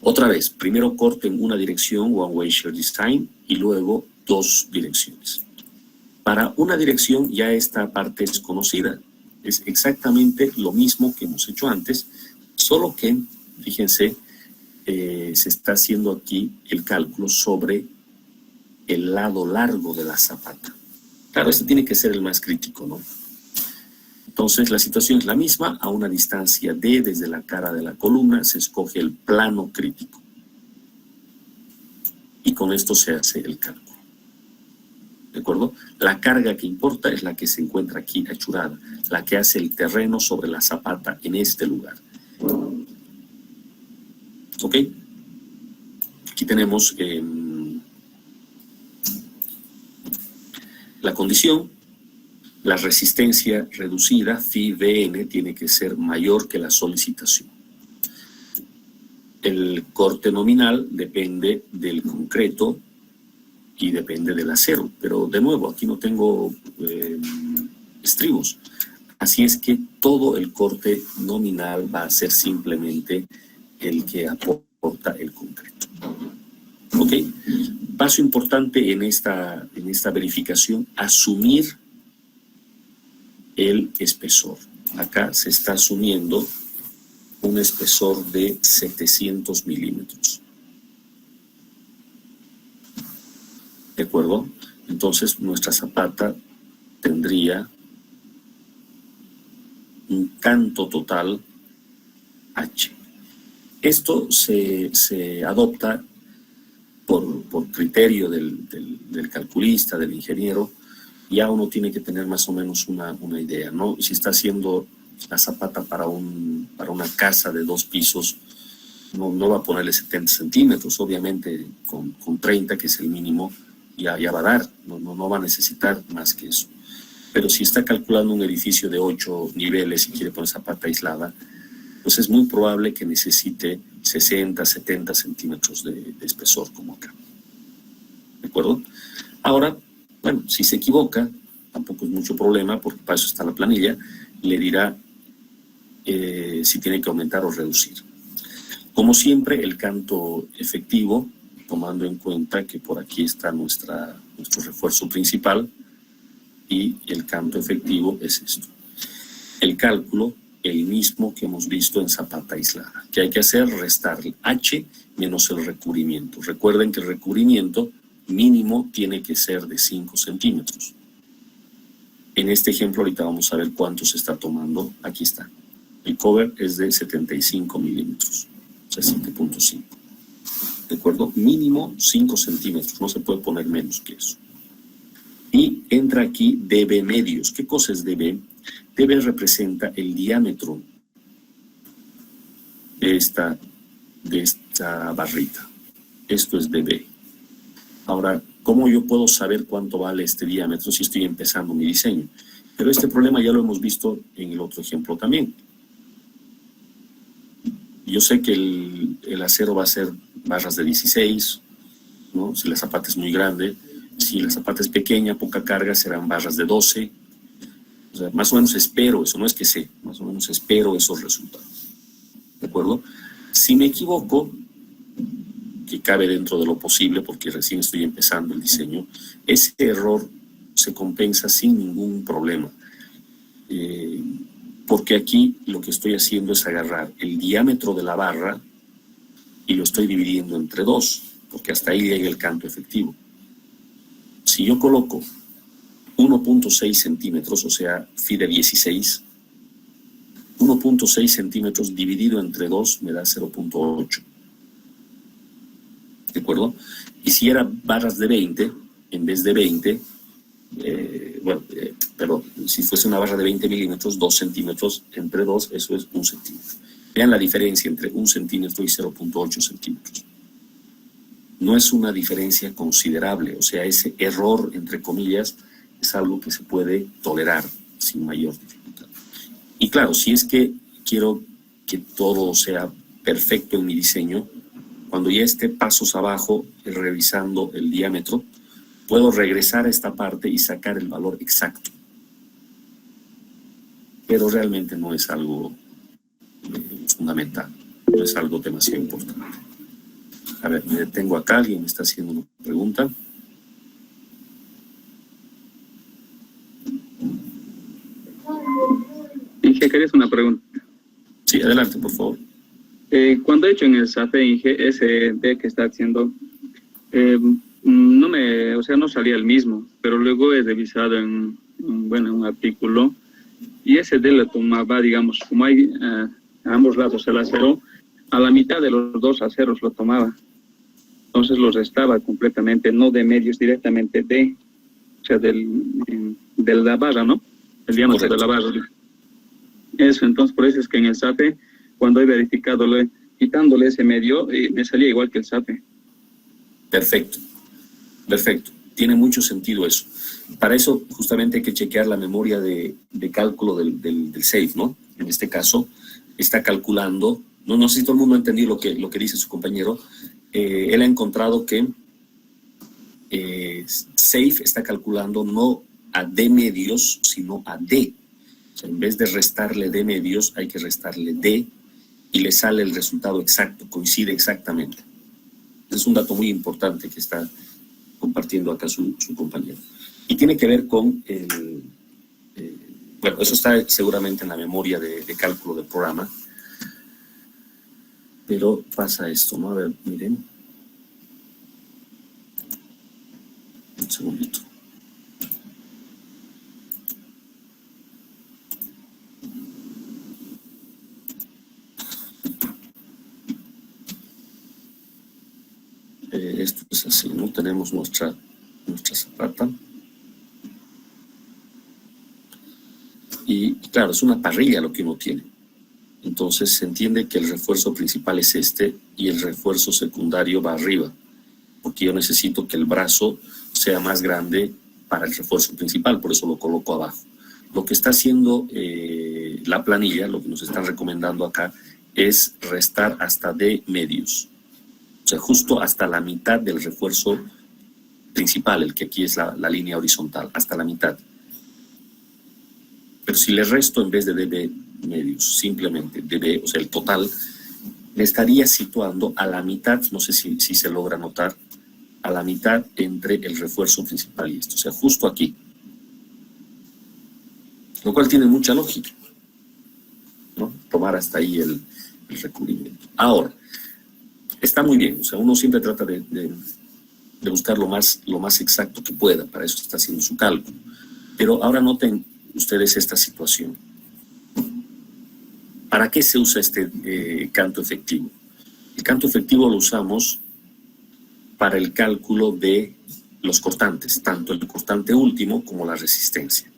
Otra vez, primero corte en una dirección, One Way Shear Design, y luego 2 direcciones. Para una dirección ya esta parte es conocida. Es exactamente lo mismo que hemos hecho antes, solo que, fíjense, se está haciendo aquí el cálculo sobre el lado largo de la zapata. Claro, este tiene que ser el más crítico, ¿no? Entonces, la situación es la misma. A una distancia D desde la cara de la columna se escoge el plano crítico. Y con esto se hace el cálculo. ¿De acuerdo? La carga que importa es la que se encuentra aquí achurada, la que hace el terreno sobre la zapata en este lugar. ¿Ok? Aquí tenemos la condición. La resistencia reducida, phi-Vn, tiene que ser mayor que la solicitación. el corte nominal depende del concreto y depende del acero. Pero de nuevo, aquí no tengo estribos. Así es que todo el corte nominal va a ser simplemente el que aporta el concreto. ¿Ok? Paso importante en esta verificación, asumir el espesor. Acá se está asumiendo un espesor de 700 milímetros. ¿De acuerdo? Entonces nuestra zapata tendría un canto total H. Esto se adopta por criterio del calculista, del ingeniero. Ya uno tiene que tener más o menos una idea, ¿no? Si está haciendo la zapata para una casa de 2 pisos, no va a ponerle 70 centímetros, obviamente con 30, que es el mínimo, ya va a dar, no va a necesitar más que eso. Pero si está calculando un edificio de 8 niveles y quiere poner zapata aislada, pues es muy probable que necesite 60, 70 centímetros de espesor, como acá. ¿De acuerdo? Ahora, bueno, si se equivoca, tampoco es mucho problema, porque para eso está la planilla, le dirá si tiene que aumentar o reducir. Como siempre, el canto efectivo, tomando en cuenta que por aquí está nuestro refuerzo principal, y el canto efectivo es esto. El cálculo, el mismo que hemos visto en zapata aislada. ¿Qué hay que hacer? Restar el H menos el recubrimiento. Recuerden que el recubrimiento mínimo tiene que ser de 5 centímetros. En este ejemplo ahorita vamos a ver cuánto se está tomando. Aquí está. El cover es de 75 milímetros, o sea, 7.5. ¿De acuerdo? Mínimo 5 centímetros, no se puede poner menos que eso. Y entra aquí dB medios. ¿Qué cosa es dB? dB representa el diámetro de esta barrita. Esto es dB. Ahora, ¿cómo yo puedo saber cuánto vale este diámetro si estoy empezando mi diseño? Pero este problema ya lo hemos visto en el otro ejemplo también. Yo sé que el acero va a ser barras de 16, ¿no? Si la zapata es muy grande. Si la zapata es pequeña, poca carga, serán barras de 12. O sea, más o menos espero eso, no es que sé, más o menos espero esos resultados. ¿De acuerdo? Si me equivoco, que cabe dentro de lo posible porque recién estoy empezando el diseño, ese error se compensa sin ningún problema. Porque aquí lo que estoy haciendo es agarrar el diámetro de la barra y lo estoy dividiendo entre 2, porque hasta ahí llega el canto efectivo. Si yo coloco 1.6 centímetros, o sea, phi de 16, 1.6 centímetros dividido entre 2 me da 0.8. ¿De acuerdo? Y si era barras de 20, en vez de 20, perdón, si fuese una barra de 20 milímetros, 2 centímetros entre 2, eso es 1 centímetro. Vean la diferencia entre 1 centímetro y 0.8 centímetros. No es una diferencia considerable, o sea, ese error, entre comillas, es algo que se puede tolerar sin mayor dificultad. Y claro, si es que quiero que todo sea perfecto en mi diseño, cuando ya esté pasos abajo revisando el diámetro, puedo regresar a esta parte y sacar el valor exacto. Pero realmente no es algo fundamental, no es algo demasiado importante. A ver, me detengo acá, alguien me está haciendo una pregunta. Inge, ¿querías una pregunta? Sí, adelante, por favor. Cuando he hecho en el SAFE, Inge, ese D que está haciendo, no salía el mismo, pero luego he revisado en un artículo, y ese D lo tomaba, digamos, como hay a ambos lados el acero, a la mitad de los 2 aceros lo tomaba. Entonces los restaba completamente, no de medios, directamente de, o sea, de la barra, ¿no? El diámetro de la barra. Eso, entonces por eso es que en el SAFE, cuando he verificado, quitándole ese medio, me salía igual que el SAFE. Perfecto, perfecto. Tiene mucho sentido eso. Para eso justamente hay que chequear la memoria de cálculo del SAFE, ¿no? En este caso, está calculando no sé si todo el mundo ha entendido lo que dice su compañero. Él ha encontrado que SAFE está calculando no a D medios, sino a D. O sea, en vez de restarle D medios, hay que restarle D y le sale el resultado exacto, coincide exactamente. Es un dato muy importante que está compartiendo acá su compañero. Y tiene que ver con bueno, eso está seguramente en la memoria de cálculo del programa. Pero pasa esto, ¿no? A ver, miren. Un segundito. Esto es así, ¿no? Tenemos nuestra zapata. Y claro, es una parrilla lo que uno tiene. Entonces se entiende que el refuerzo principal es este y el refuerzo secundario va arriba, porque yo necesito que el brazo sea más grande para el refuerzo principal, por eso lo coloco abajo. Lo que está haciendo la planilla, lo que nos están recomendando acá, es restar hasta D medios. O sea, justo hasta la mitad del refuerzo principal, el que aquí es la línea horizontal, hasta la mitad. Pero si le resto en vez de DB medios, simplemente DB, o sea, el total, me estaría situando a la mitad, no sé si se logra notar, a la mitad entre el refuerzo principal y esto, o sea, justo aquí. Lo cual tiene mucha lógica, ¿no? Tomar hasta ahí el recubrimiento. Ahora, está muy bien, o sea, uno siempre trata de buscar lo más exacto que pueda, para eso está haciendo su cálculo. Pero ahora noten ustedes esta situación. ¿Para qué se usa este canto efectivo? El canto efectivo lo usamos para el cálculo de los cortantes, tanto el cortante último como la resistencia.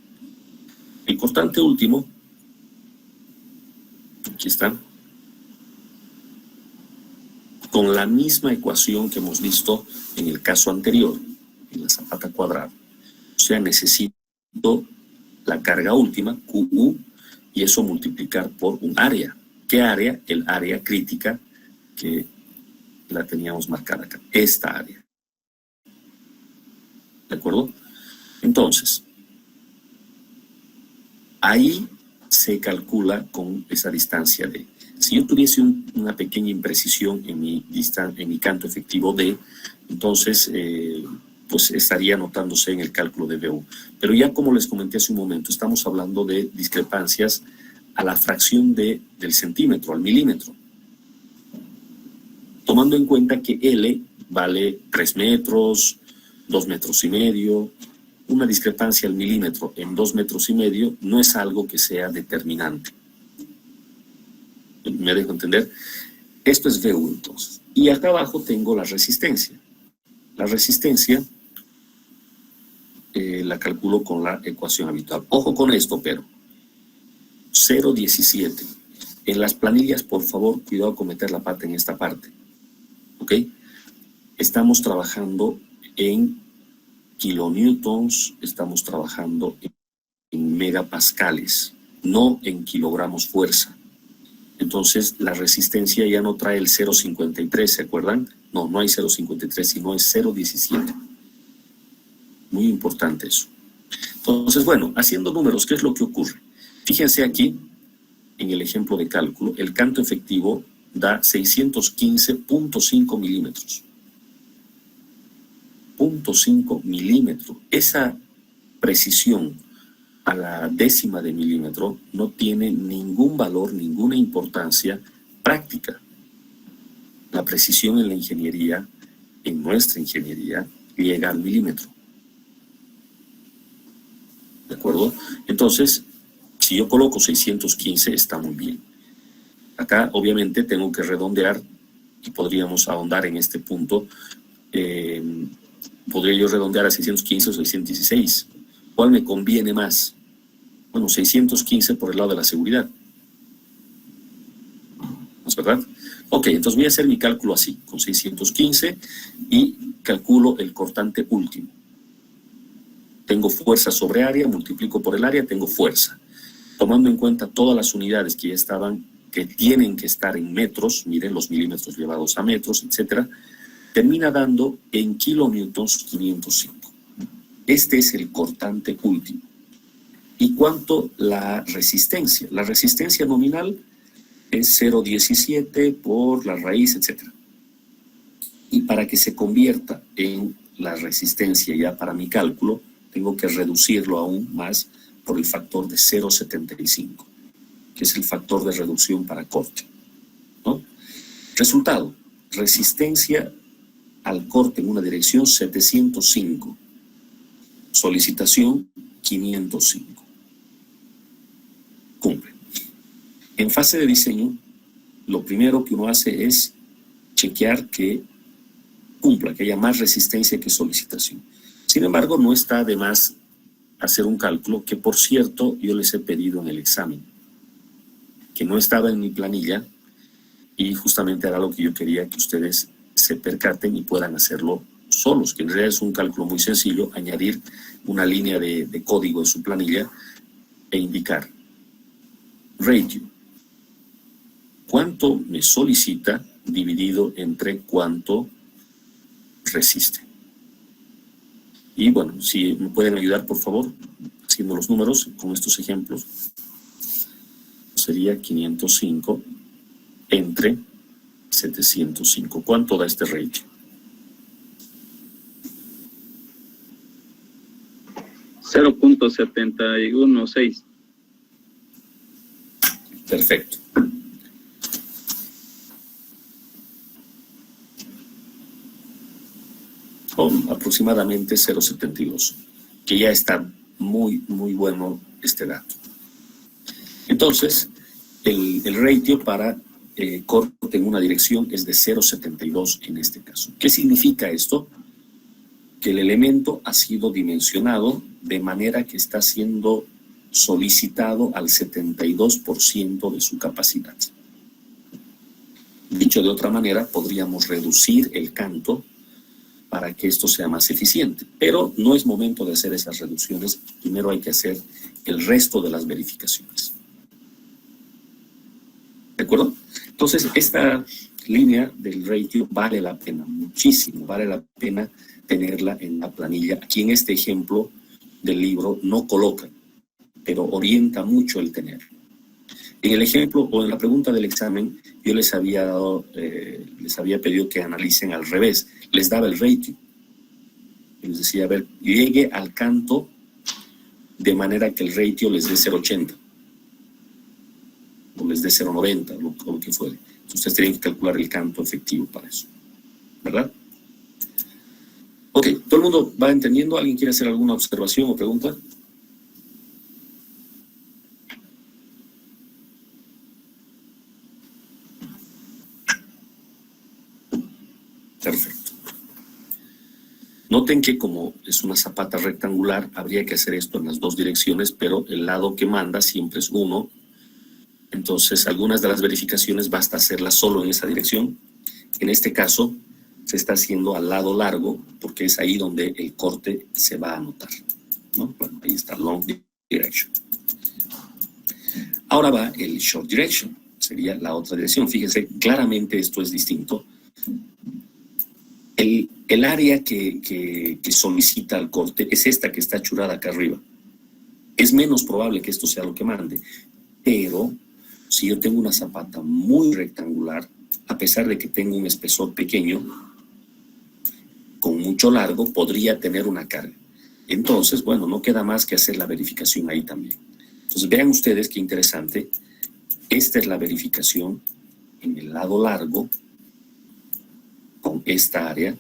El cortante último, aquí está, con la misma ecuación que hemos visto en el caso anterior, en la zapata cuadrada. O sea, necesito la carga última, QU, y eso multiplicar por un área. ¿Qué área? El área crítica que la teníamos marcada acá, esta área. ¿De acuerdo? Entonces, ahí se calcula con esa distancia D. Si yo tuviese una pequeña imprecisión en mi canto efectivo D, entonces pues estaría anotándose en el cálculo de BU. Pero ya como les comenté hace un momento, estamos hablando de discrepancias a la fracción del centímetro, al milímetro. Tomando en cuenta que L vale 3 metros, 2 metros y medio, una discrepancia al milímetro en 2 metros y medio no es algo que sea determinante. ¿Me dejo entender? Esto es VU entonces. Y acá abajo tengo la resistencia. La resistencia la calculo con la ecuación habitual. Ojo con esto, pero 0,17. En las planillas, por favor, cuidado con meter la pata en esta parte. ¿Ok? Estamos trabajando en kilonewtons, estamos trabajando en megapascales, no en kilogramos fuerza. Entonces, la resistencia ya no trae el 0,53, ¿se acuerdan? No, no hay 0,53, sino es 0,17. Muy importante eso. Entonces, bueno, haciendo números, ¿qué es lo que ocurre? Fíjense aquí, en el ejemplo de cálculo, el canto efectivo da 615.5 milímetros. 0.5 milímetro. Esa precisión a la décima de milímetro no tiene ningún valor, ninguna importancia práctica. La precisión en la ingeniería, en nuestra ingeniería, llega al milímetro. ¿De acuerdo? Entonces, si yo coloco 615, está muy bien. Acá, obviamente, tengo que redondear y podríamos ahondar en este punto. Podría yo redondear a 615 o 616. ¿Cuál me conviene más? Bueno, 615 por el lado de la seguridad. ¿No es verdad? Ok, entonces voy a hacer mi cálculo así, con 615 y calculo el cortante último. Tengo fuerza sobre área, multiplico por el área, tengo fuerza. Tomando en cuenta todas las unidades que ya estaban que tienen que estar en metros, miren los milímetros llevados a metros, etcétera, termina dando en kilonewtons 505. Este es el cortante último. ¿Y cuánto la resistencia? La resistencia nominal es 0,17 por la raíz, etcétera. Y para que se convierta en la resistencia ya para mi cálculo, tengo que reducirlo aún más por el factor de 0,75, que es el factor de reducción para corte, ¿no? Resultado, resistencia al corte en una dirección 705, solicitación 505. Cumple. En fase de diseño, lo primero que uno hace es chequear que cumpla, que haya más resistencia que solicitación. Sin embargo, no está de más hacer un cálculo que, por cierto, yo les he pedido en el examen, que no estaba en mi planilla y justamente era lo que yo quería que ustedes se percaten y puedan hacerlo solos, que en realidad es un cálculo muy sencillo, añadir una línea de código en su planilla e indicar ratio, cuánto me solicita dividido entre cuánto resiste. Y bueno, si me pueden ayudar, por favor, haciendo los números con estos ejemplos, sería 505 entre 705. ¿Cuánto da este ratio? 0.716. Perfecto. O aproximadamente 0.72, que ya está muy bueno este dato. Entonces, el ratio para corte en una dirección es de 0.72 en este caso. ¿Qué significa esto? Que el elemento ha sido dimensionado de manera que está siendo solicitado al 72% de su capacidad. Dicho de otra manera, podríamos reducir el canto para que esto sea más eficiente. Pero no es momento de hacer esas reducciones. Primero hay que hacer el resto de las verificaciones. ¿De acuerdo? Entonces, esta línea del ratio vale la pena, muchísimo, vale la pena tenerla en la planilla. Aquí en este ejemplo del libro no coloca, pero orienta mucho el tener. En el ejemplo o en la pregunta del examen, yo les había pedido que analicen al revés. Les daba el ratio. Les decía, a ver, llegue al canto de manera que el ratio les dé 0.80 o les dé 0.90 o lo que fuere. Entonces, ustedes tienen que calcular el canto efectivo para eso, ¿verdad? Ok, ¿todo el mundo va entendiendo? ¿Alguien quiere hacer alguna observación o pregunta? Perfecto. Noten que como es una zapata rectangular, habría que hacer esto en las dos direcciones, pero el lado que manda siempre es 1. Entonces, algunas de las verificaciones basta hacerlas solo en esa dirección. En este caso, se está haciendo al lado largo, porque es ahí donde el corte se va a anotar, ¿no? Bueno, ahí está long direction. Ahora va el short direction, sería la otra dirección. Fíjense, claramente esto es distinto. El área que solicita el corte es esta que está achurada acá arriba. Es menos probable que esto sea lo que mande, pero si yo tengo una zapata muy rectangular, a pesar de que tengo un espesor pequeño, con mucho largo, podría tener una carga. Entonces, bueno, no queda más que hacer la verificación ahí también. Entonces, vean ustedes qué interesante. Esta es la verificación en el lado largo, con esta área,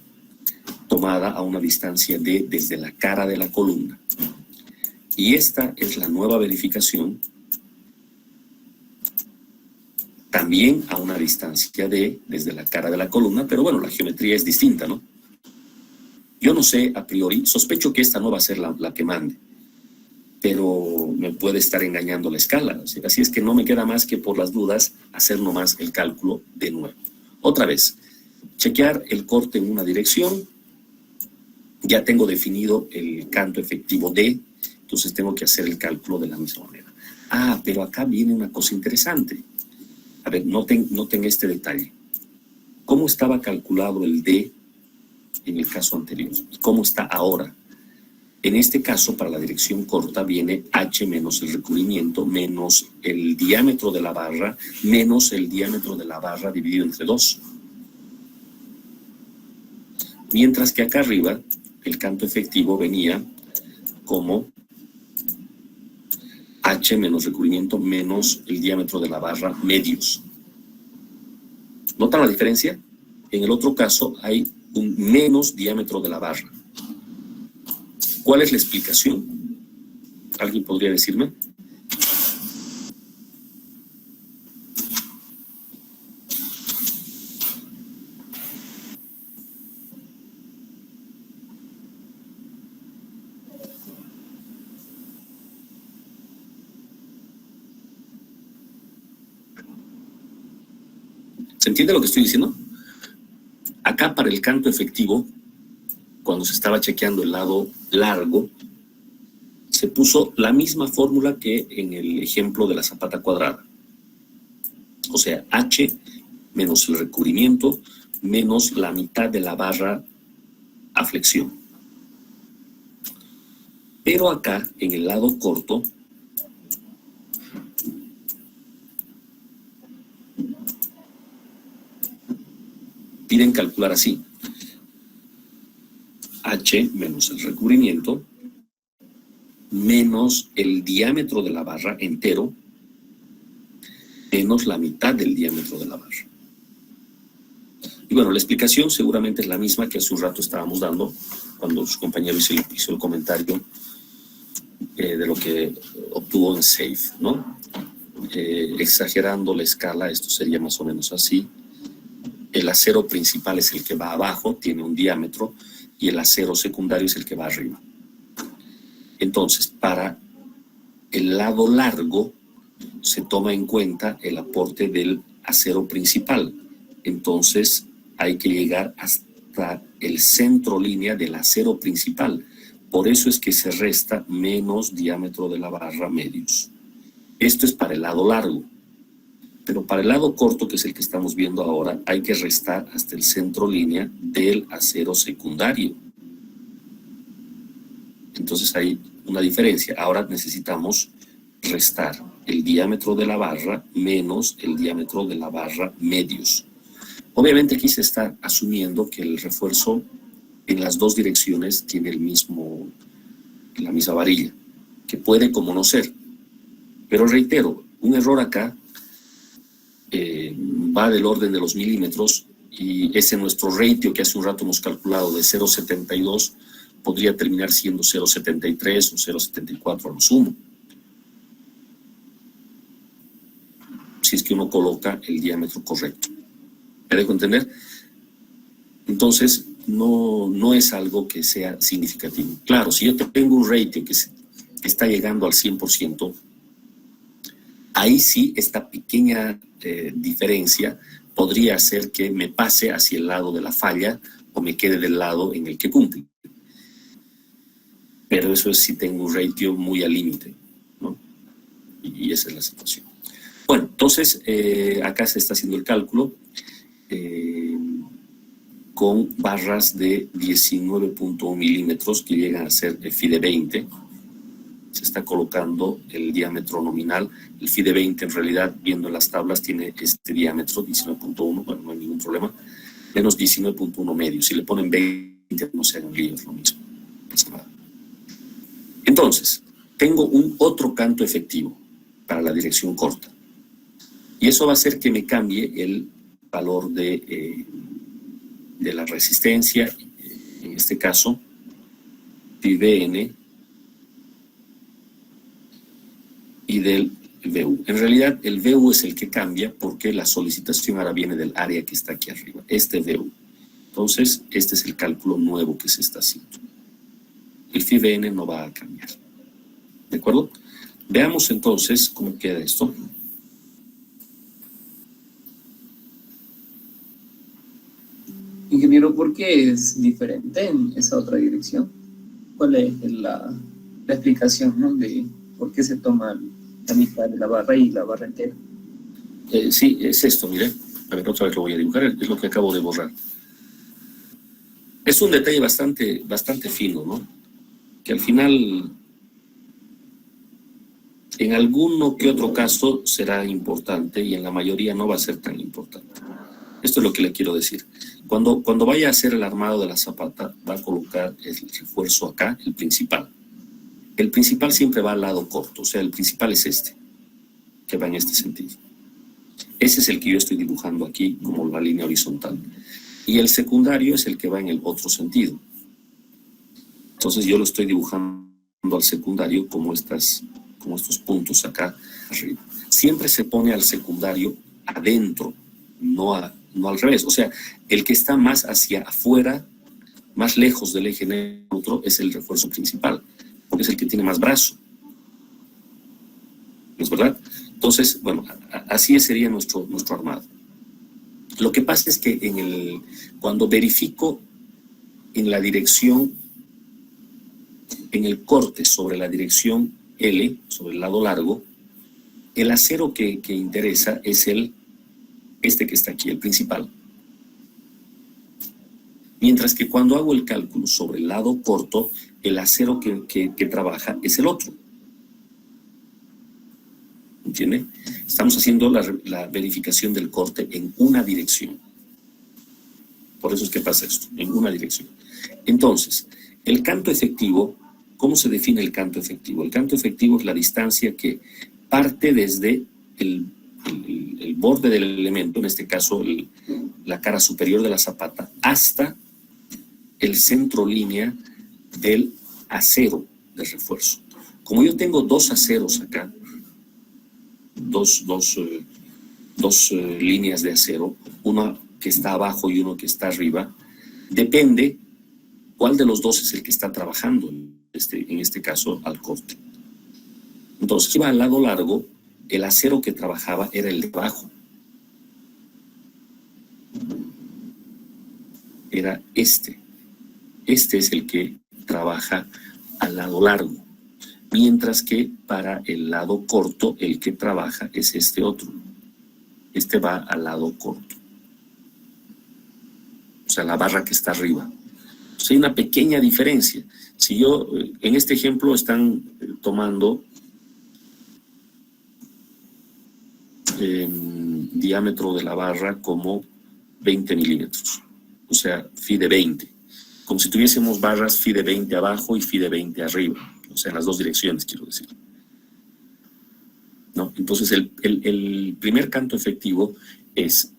tomada a una distancia de desde la cara de la columna. Y esta es la nueva verificación, también a una distancia de desde la cara de la columna, pero bueno, la geometría es distinta, ¿no? Yo no sé a priori, sospecho que esta no va a ser la que mande, pero me puede estar engañando la escala. Así es que no me queda más que por las dudas hacer nomás el cálculo de nuevo. Otra vez, chequear el corte en una dirección. Ya tengo definido el canto efectivo D, entonces tengo que hacer el cálculo de la misma manera. Ah, pero acá viene una cosa interesante. A ver, noten este detalle. ¿Cómo estaba calculado el D en el caso anterior? ¿Cómo está ahora? En este caso, para la dirección corta, viene H menos el recubrimiento, menos el diámetro de la barra, menos el diámetro de la barra dividido entre 2. Mientras que acá arriba, el canto efectivo venía como H menos recubrimiento menos el diámetro de la barra medios. ¿Notan la diferencia? En el otro caso hay un menos diámetro de la barra. ¿Cuál es la explicación? ¿Alguien podría decirme? ¿Se entiende lo que estoy diciendo? Acá para el canto efectivo, cuando se estaba chequeando el lado largo, se puso la misma fórmula que en el ejemplo de la zapata cuadrada. O sea, H menos el recubrimiento menos la mitad de la barra a flexión. Pero acá, en el lado corto, piden calcular así. H menos el recubrimiento menos el diámetro de la barra entero menos la mitad del diámetro de la barra. Y bueno, la explicación seguramente es la misma que hace un rato estábamos dando cuando su compañero hizo el comentario de lo que obtuvo en SAFE, ¿no? Exagerando la escala, esto sería más o menos así. El acero principal es el que va abajo, tiene un diámetro, y el acero secundario es el que va arriba. Entonces, para el lado largo se toma en cuenta el aporte del acero principal. Entonces, hay que llegar hasta el centro línea del acero principal. Por eso es que se resta menos diámetro de la barra medios. Esto es para el lado largo. Pero para el lado corto, que es el que estamos viendo ahora, hay que restar hasta el centro línea del acero secundario. Entonces hay una diferencia. Ahora necesitamos restar el diámetro de la barra menos el diámetro de la barra medios. Obviamente aquí se está asumiendo que el refuerzo en las dos direcciones tiene la misma varilla, que puede como no ser. Pero reitero, un error acá va del orden de los milímetros, y ese nuestro ratio que hace un rato hemos calculado de 0,72 podría terminar siendo 0,73 o 0,74 a lo sumo, si es que uno coloca el diámetro correcto. ¿Me dejo entender? Entonces, no es algo que sea significativo. Claro, si yo tengo un ratio que está llegando al 100%, ahí sí esta pequeña diferencia podría hacer que me pase hacia el lado de la falla o me quede del lado en el que cumple. Pero eso es si tengo un ratio muy al límite, ¿no? Y esa es la situación. Bueno, entonces acá se está haciendo el cálculo con barras de 19.1 milímetros que llegan a ser el FIDE 20. Se está colocando el diámetro nominal. El FIDE 20 en realidad, viendo en las tablas, tiene este diámetro, 19.1, bueno, no hay ningún problema, menos 19.1 medio. Si le ponen 20, no se hagan líos, lo mismo. No pasa nada. Entonces, tengo un otro canto efectivo para la dirección corta. Y eso va a hacer que me cambie el valor de la resistencia, en este caso, PVN, y del VU. En realidad, el VU es el que cambia porque la solicitación ahora viene del área que está aquí arriba, este VU. Entonces, este es el cálculo nuevo que se está haciendo. El FIVN no va a cambiar. ¿De acuerdo? Veamos entonces cómo queda esto. Ingeniero, ¿por qué es diferente en esa otra dirección? ¿Cuál es la explicación, ¿no?, de por qué se toma la mitad de la barra y la barra entera? Sí, es esto, mire. A ver, otra vez lo voy a dibujar, es lo que acabo de borrar. Es un detalle bastante fino, ¿no? Que al final, en alguno que otro caso será importante y en la mayoría no va a ser tan importante. Esto es lo que le quiero decir. Cuando vaya a hacer el armado de la zapata, va a colocar el refuerzo acá, el principal. El principal siempre va al lado corto, o sea, el principal es este, que va en este sentido. Ese es el que yo estoy dibujando aquí como la línea horizontal. Y el secundario es el que va en el otro sentido. Entonces yo lo estoy dibujando al secundario como estos puntos acá arriba. Siempre se pone al secundario adentro, no al revés. O sea, el que está más hacia afuera, más lejos del eje neutro, es el refuerzo principal, porque es el que tiene más brazo. ¿No es verdad? Entonces, bueno, así sería nuestro armado. Lo que pasa es que cuando verifico en la dirección, en el corte sobre la dirección L, sobre el lado largo, el acero que interesa es este que está aquí, el principal. Mientras que cuando hago el cálculo sobre el lado corto, el acero que trabaja es el otro. ¿Entiende? Estamos haciendo la verificación del corte en una dirección. Por eso es que pasa esto, en una dirección. Entonces, el canto efectivo, ¿cómo se define el canto efectivo? El canto efectivo es la distancia que parte desde el borde del elemento, en este caso la cara superior de la zapata, hasta el centro línea del acero de refuerzo. Como yo tengo dos aceros acá, dos líneas de acero, una que está abajo y uno que está arriba, depende cuál de los dos es el que está trabajando, en este caso al corte. Entonces, iba al lado largo, el acero que trabajaba era el de abajo. Era este. Este es el que trabaja al lado largo. Mientras que para el lado corto, el que trabaja es este otro. Este va al lado corto. O sea, la barra que está arriba. Entonces hay una pequeña diferencia. Si yo, en este ejemplo están tomando diámetro de la barra como 20 milímetros. O sea, phi de 20. Como si tuviésemos barras phi de 20 abajo y phi de 20 arriba. O sea, en las dos direcciones, quiero decir. ¿No? Entonces, el primer canto efectivo es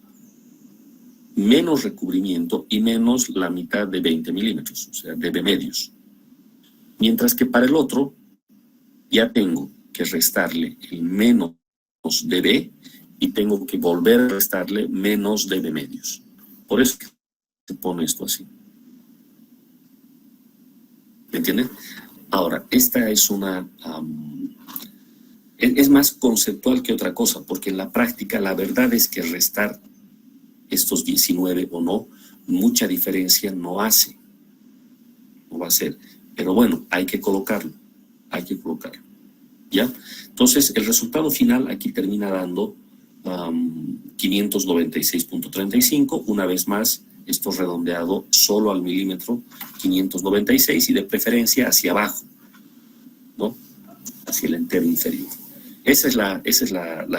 menos recubrimiento y menos la mitad de 20 milímetros, o sea, dB medios. Mientras que para el otro, ya tengo que restarle el menos dB y tengo que volver a restarle menos dB medios. Por eso se pone esto así. ¿Me entienden? Ahora, esta es es más conceptual que otra cosa, porque en la práctica la verdad es que restar estos 19 o no, mucha diferencia no hace. No va a ser. Pero bueno, hay que colocarlo. ¿Ya? Entonces, el resultado final aquí termina dando 596.35. Una vez más, esto redondeado solo al milímetro, 596, y de preferencia hacia abajo, ¿no? Hacia el entero inferior. Esa es la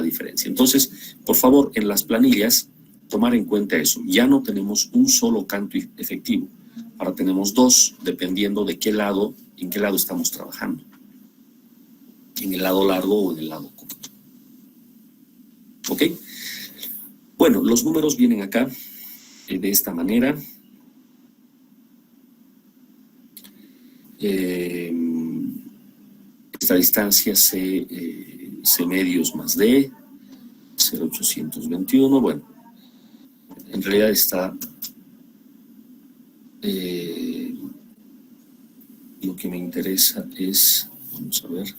diferencia. Entonces, por favor, en las planillas, tomar en cuenta eso. Ya no tenemos un solo canto efectivo. Ahora tenemos dos, dependiendo de en qué lado estamos trabajando. En el lado largo o en el lado corto. ¿Ok? Bueno, los números vienen acá de esta manera. Esta distancia C medios más D, 0,821. Bueno, en realidad está lo que me interesa es, vamos a ver,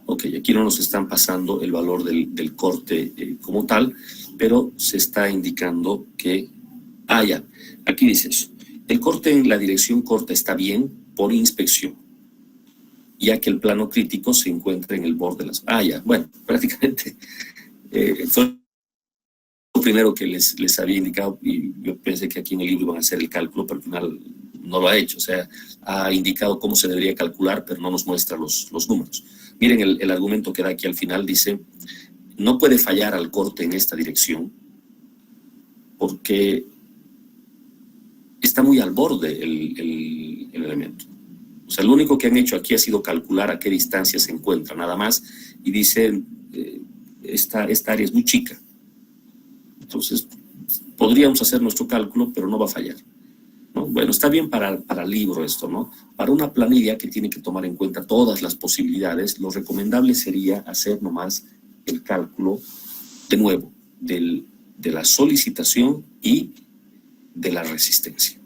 ok, aquí no nos están pasando el valor del corte como tal, pero se está indicando que Ah, ya. Aquí dice eso. El corte en la dirección corta está bien por inspección, ya que el plano crítico se encuentra en el borde de las... Ah, ya. Bueno, prácticamente fue lo primero que les había indicado y yo pensé que aquí en el libro iban a hacer el cálculo, pero al final no lo ha hecho. O sea, ha indicado cómo se debería calcular, pero no nos muestra los números. Miren el argumento que da aquí al final. Dice, no puede fallar al corte en esta dirección porque está muy al borde el elemento. O sea, lo único que han hecho aquí ha sido calcular a qué distancia se encuentra, nada más, y dicen, esta área es muy chica. Entonces, podríamos hacer nuestro cálculo, pero no va a fallar, ¿no? Bueno, está bien para libro esto, ¿no? Para una planilla que tiene que tomar en cuenta todas las posibilidades, lo recomendable sería hacer nomás el cálculo, de nuevo, de la solicitación y de la resistencia.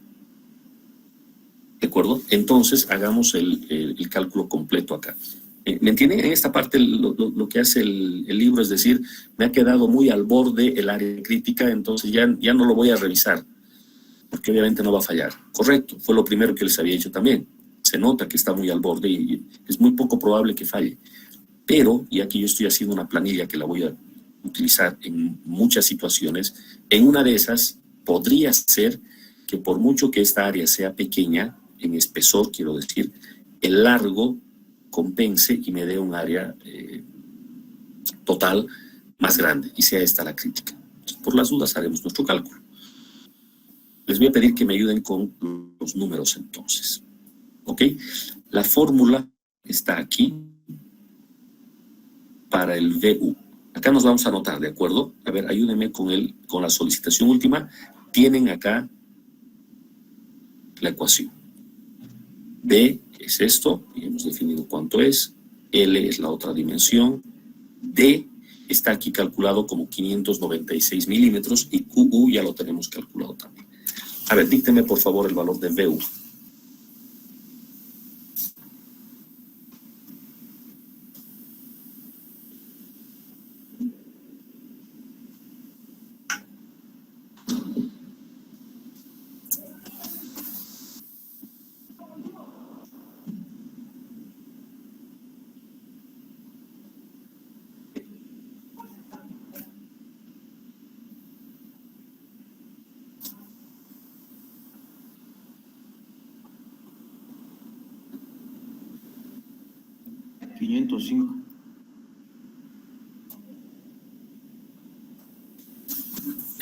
¿De acuerdo? Entonces, hagamos el cálculo completo acá. ¿Me entienden? En esta parte lo que hace el libro es decir, me ha quedado muy al borde el área crítica, entonces ya no lo voy a revisar, porque obviamente no va a fallar. Correcto, fue lo primero que les había dicho también. Se nota que está muy al borde y es muy poco probable que falle. Pero, y aquí yo estoy haciendo una planilla que la voy a utilizar en muchas situaciones, en una de esas podría ser que por mucho que esta área sea pequeña, en espesor quiero decir, el largo compense y me dé un área total más grande y sea esta la crítica. Entonces, por las dudas haremos nuestro cálculo. Les voy a pedir que me ayuden con los números entonces. ¿Ok? La fórmula está aquí para el VU. Acá nos vamos a anotar, ¿de acuerdo? A ver, ayúdenme con la solicitación última. Tienen acá la ecuación. B es esto, y hemos definido cuánto es. L es la otra dimensión. D está aquí calculado como 596 milímetros y QU ya lo tenemos calculado también. A ver, dícteme por favor el valor de VU.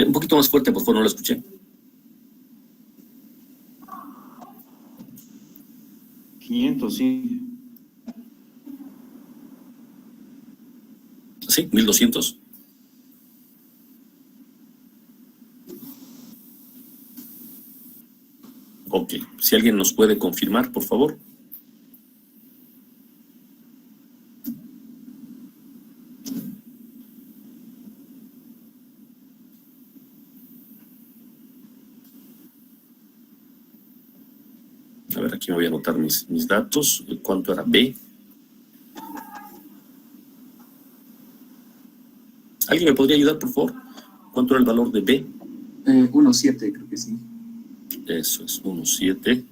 Un poquito más fuerte, por favor, no lo escuché. 505. Sí, 1200. Ok, si alguien nos puede confirmar, por favor. A ver, aquí me voy a anotar mis datos. ¿Cuánto era B? ¿Alguien me podría ayudar, por favor? ¿Cuánto era el valor de B? 1,7 creo que sí. Eso es 1,7.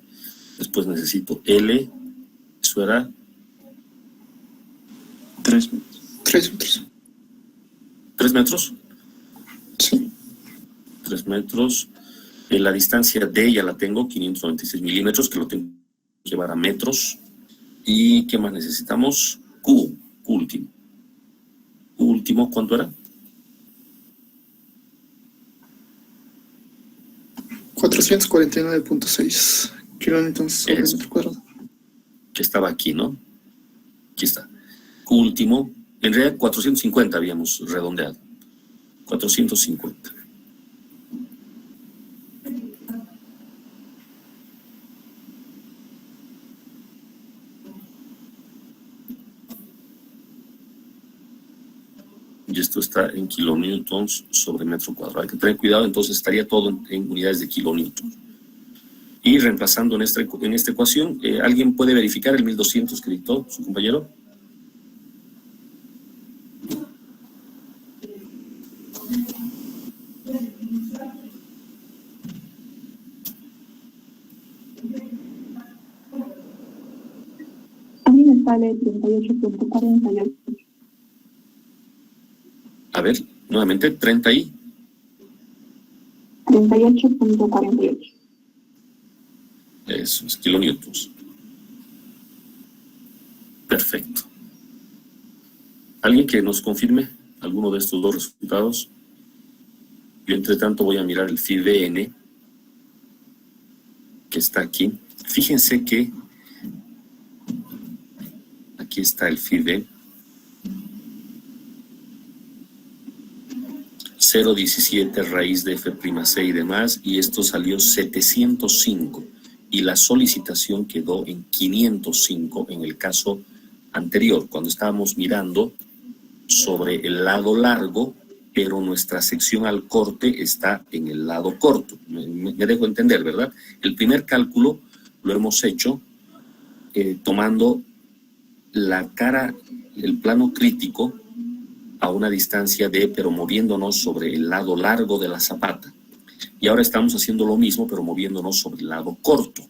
Después necesito L. Eso era 3 metros. 3 metros. 3 metros. Sí. 3 metros. La distancia D ya la tengo, 596 milímetros, que lo tengo que llevar a metros. ¿Y qué más necesitamos? Q último. Q último, ¿cuánto era? 449.6 kilómetros sobre metro cuadrado. Que estaba aquí, ¿no? Aquí está. Q último, en realidad 450 habíamos redondeado. 450. Y esto está en kilonewtons sobre metro cuadrado. Hay que tener cuidado, entonces estaría todo en unidades de kilonewtons. Y reemplazando en esta ecuación, ¿alguien puede verificar el 1200 que dictó su compañero? sale 38.48. A ver, nuevamente, 30 y... 38.48. Eso es, kilonewtons. Perfecto. ¿Alguien que nos confirme alguno de estos dos resultados? Yo, entre tanto, voy a mirar el phi-VN, que está aquí. Fíjense que aquí está el phi-V. 0.17 raíz de F'(C) y demás, y esto salió 705, y la solicitación quedó en 505 en el caso anterior, cuando estábamos mirando sobre el lado largo, pero nuestra sección al corte está en el lado corto. Me dejo entender, ¿verdad? El primer cálculo lo hemos hecho tomando la cara, el plano crítico, a una distancia de, pero moviéndonos sobre el lado largo de la zapata. Y ahora estamos haciendo lo mismo, pero moviéndonos sobre el lado corto.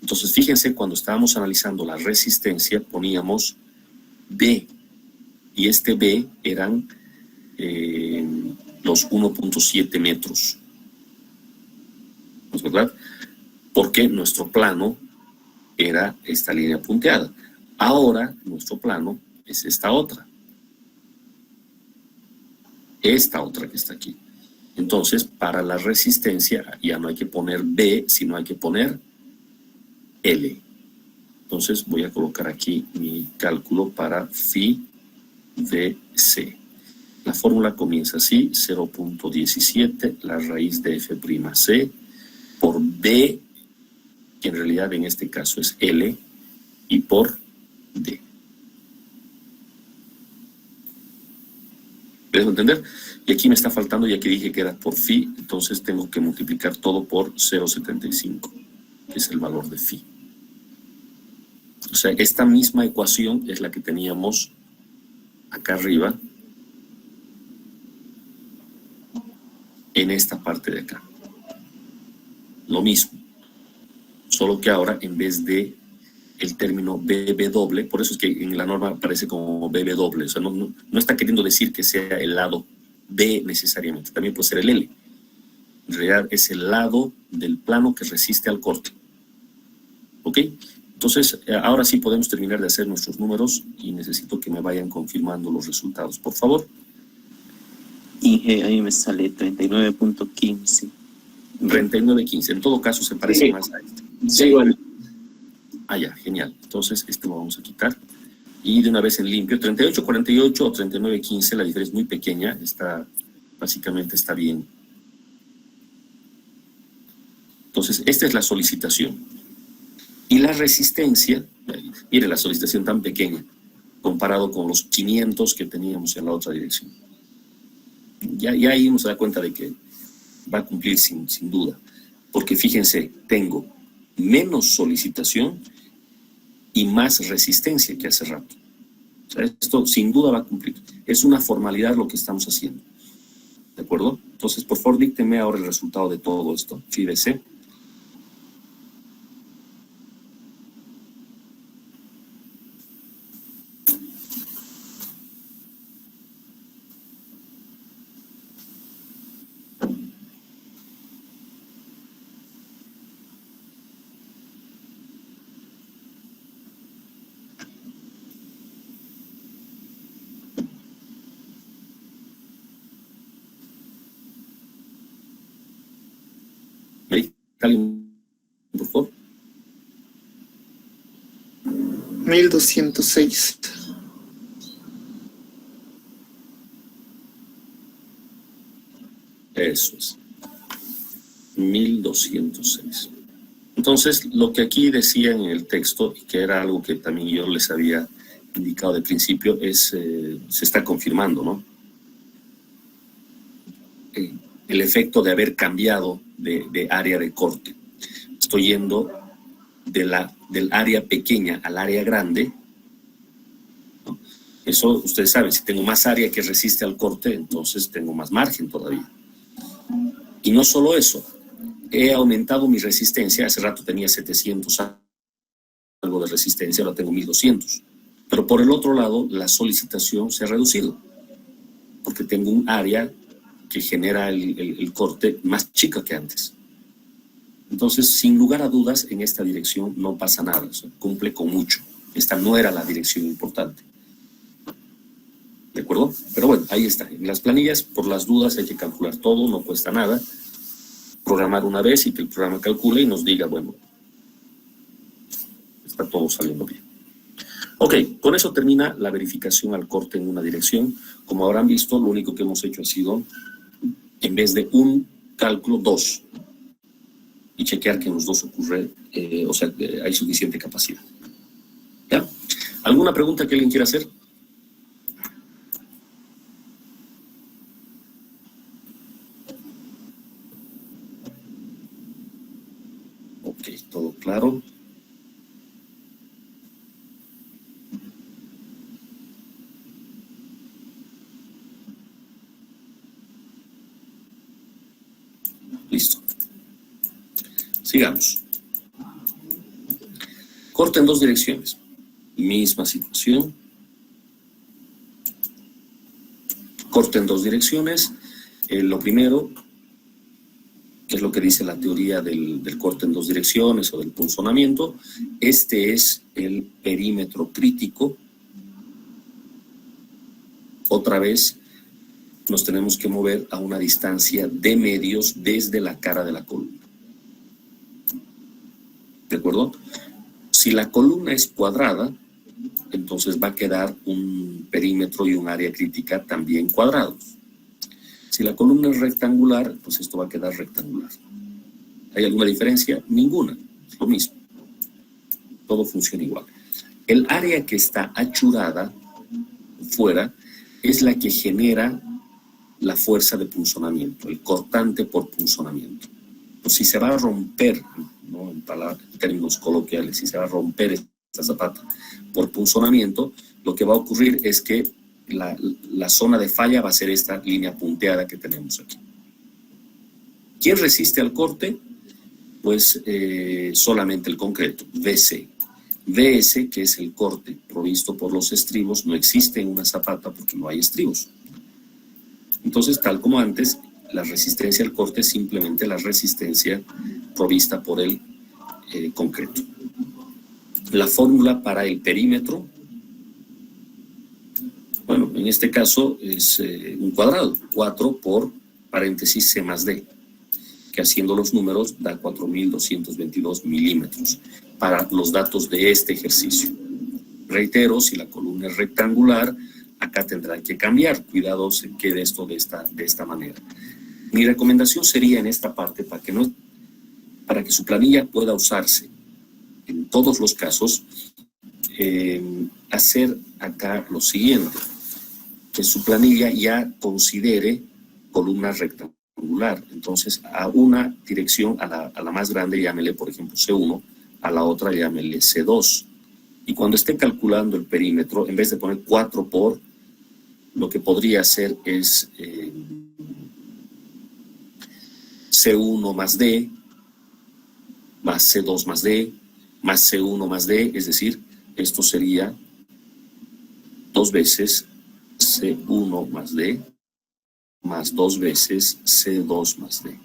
Entonces, fíjense, cuando estábamos analizando la resistencia, poníamos B, y este B eran los 1.7 metros. ¿No es verdad? Porque nuestro plano era esta línea punteada. Ahora, nuestro plano es esta otra. Esta otra que está aquí. Entonces, para la resistencia ya no hay que poner B, sino hay que poner L. Entonces, voy a colocar aquí mi cálculo para phi-VC. La fórmula comienza así: 0.17, la raíz de F'(C) por B, que en realidad en este caso es L, y por D. ¿Me dejo entender? Y aquí me está faltando, ya que dije que era por phi, entonces tengo que multiplicar todo por 0.75, que es el valor de phi. O sea, esta misma ecuación es la que teníamos acá arriba, en esta parte de acá. Lo mismo, solo que ahora en vez de el término BB doble, por eso es que en la norma aparece como BB doble, o sea, no está queriendo decir que sea el lado B necesariamente, también puede ser el L. En realidad es el lado del plano que resiste al corte. ¿Ok? Entonces, ahora sí podemos terminar de hacer nuestros números y necesito que me vayan confirmando los resultados, por favor. Inge, ahí me sale 39.15. 39.15, en todo caso se parece Sí. más a este. Sí, igual. Ah, ya, genial. Entonces, este lo vamos a quitar. Y de una vez en limpio, 38.48 o 39.15, la diferencia es muy pequeña, básicamente está bien. Entonces, esta es la solicitación. Y la resistencia, mire la solicitación tan pequeña, comparado con los 500 que teníamos en la otra dirección. Ya ahí uno se da cuenta de que va a cumplir sin duda. Porque fíjense, tengo menos solicitación y más resistencia que hace rato. O sea, esto sin duda va a cumplir. Es una formalidad lo que estamos haciendo. ¿De acuerdo? Entonces, por favor, díctenme ahora el resultado de todo esto. Fíjese. ¿Alguien, por favor? 1206. Eso es. 1206. Entonces, lo que aquí decía en el texto, y que era algo que también yo les había indicado de principio, se está confirmando, ¿no? El efecto de haber cambiado de área de corte. Estoy yendo del área pequeña al área grande, ¿no? Eso ustedes saben, si tengo más área que resiste al corte, entonces tengo más margen todavía. Y no solo eso, he aumentado mi resistencia, hace rato tenía 700 algo de resistencia, ahora tengo 1200. Pero por el otro lado, la solicitación se ha reducido, porque tengo un área que genera el corte más chica que antes. Entonces, sin lugar a dudas, en esta dirección no pasa nada, o sea, cumple con mucho. Esta no era la dirección importante. ¿De acuerdo? Pero bueno, ahí está. En las planillas, por las dudas, hay que calcular todo, no cuesta nada. Programar una vez y que el programa calcule y nos diga, bueno, está todo saliendo bien. Ok, con eso termina la verificación al corte en una dirección. Como habrán visto, lo único que hemos hecho ha sido, en vez de un cálculo, 2. Y chequear que en los dos ocurre, o sea, hay suficiente capacidad. ¿Ya? ¿Alguna pregunta que alguien quiera hacer? Ok, todo claro. Listo. Sigamos. Corte en dos direcciones. Misma situación. Corte en dos direcciones. Lo primero, que es lo que dice la teoría del corte en dos direcciones o del punzonamiento, este es el perímetro crítico. Otra vez nos tenemos que mover a una distancia de medios desde la cara de la columna. ¿De acuerdo? Si la columna es cuadrada, entonces va a quedar un perímetro y un área crítica también cuadrados. Si la columna es rectangular, pues esto va a quedar rectangular. ¿Hay alguna diferencia? Ninguna. Es lo mismo. Todo funciona igual. El área que está achurada fuera es la que genera la fuerza de punzonamiento, el cortante por punzonamiento. Pues si se va a romper, ¿no? En términos coloquiales, si se va a romper esta zapata por punzonamiento, lo que va a ocurrir es que la zona de falla va a ser esta línea punteada que tenemos aquí. ¿Quién resiste al corte? Pues solamente el concreto, VC. VS, que es el corte provisto por los estribos, no existe en una zapata porque no hay estribos. Entonces, tal como antes, la resistencia al corte es simplemente la resistencia provista por el concreto. La fórmula para el perímetro, bueno, en este caso es un cuadrado, 4 por paréntesis C más D, que haciendo los números da 4.222 milímetros para los datos de este ejercicio. Reitero, si la columna es rectangular, acá tendrán que cambiar. Cuidado, se quede esto de esta manera. Mi recomendación sería en esta parte, para que su planilla pueda usarse en todos los casos, hacer acá lo siguiente, que su planilla ya considere columna rectangular. Entonces, a una dirección, a la más grande, llámele, por ejemplo, C1, a la otra llámele C2. Y cuando esté calculando el perímetro, en vez de poner 4 por, lo que podría hacer es C1 más D, más C2 más D, más C1 más D, es decir, esto sería 2 veces C1 más D, más 2 veces C2 más D.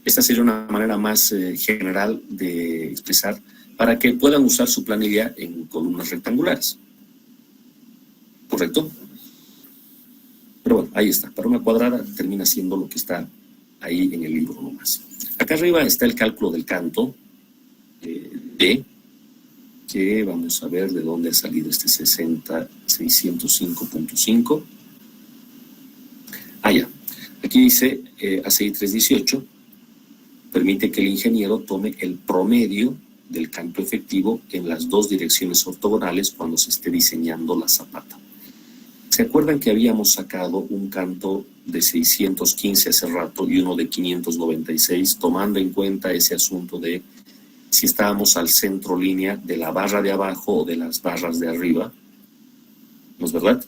Esta sería una manera más general de expresar para que puedan usar su planilla en columnas rectangulares. ¿Correcto? Pero bueno, ahí está. Para una cuadrada termina siendo lo que está ahí en el libro nomás. Acá arriba está el cálculo del canto D, que vamos a ver de dónde ha salido este 605.5. Ya. Aquí dice ACI 318, permite que el ingeniero tome el promedio del canto efectivo en las dos direcciones ortogonales cuando se esté diseñando la zapata. ¿Se acuerdan que habíamos sacado un canto de 615 hace rato y uno de 596, tomando en cuenta ese asunto de si estábamos al centro línea de la barra de abajo o de las barras de arriba? ¿No es verdad?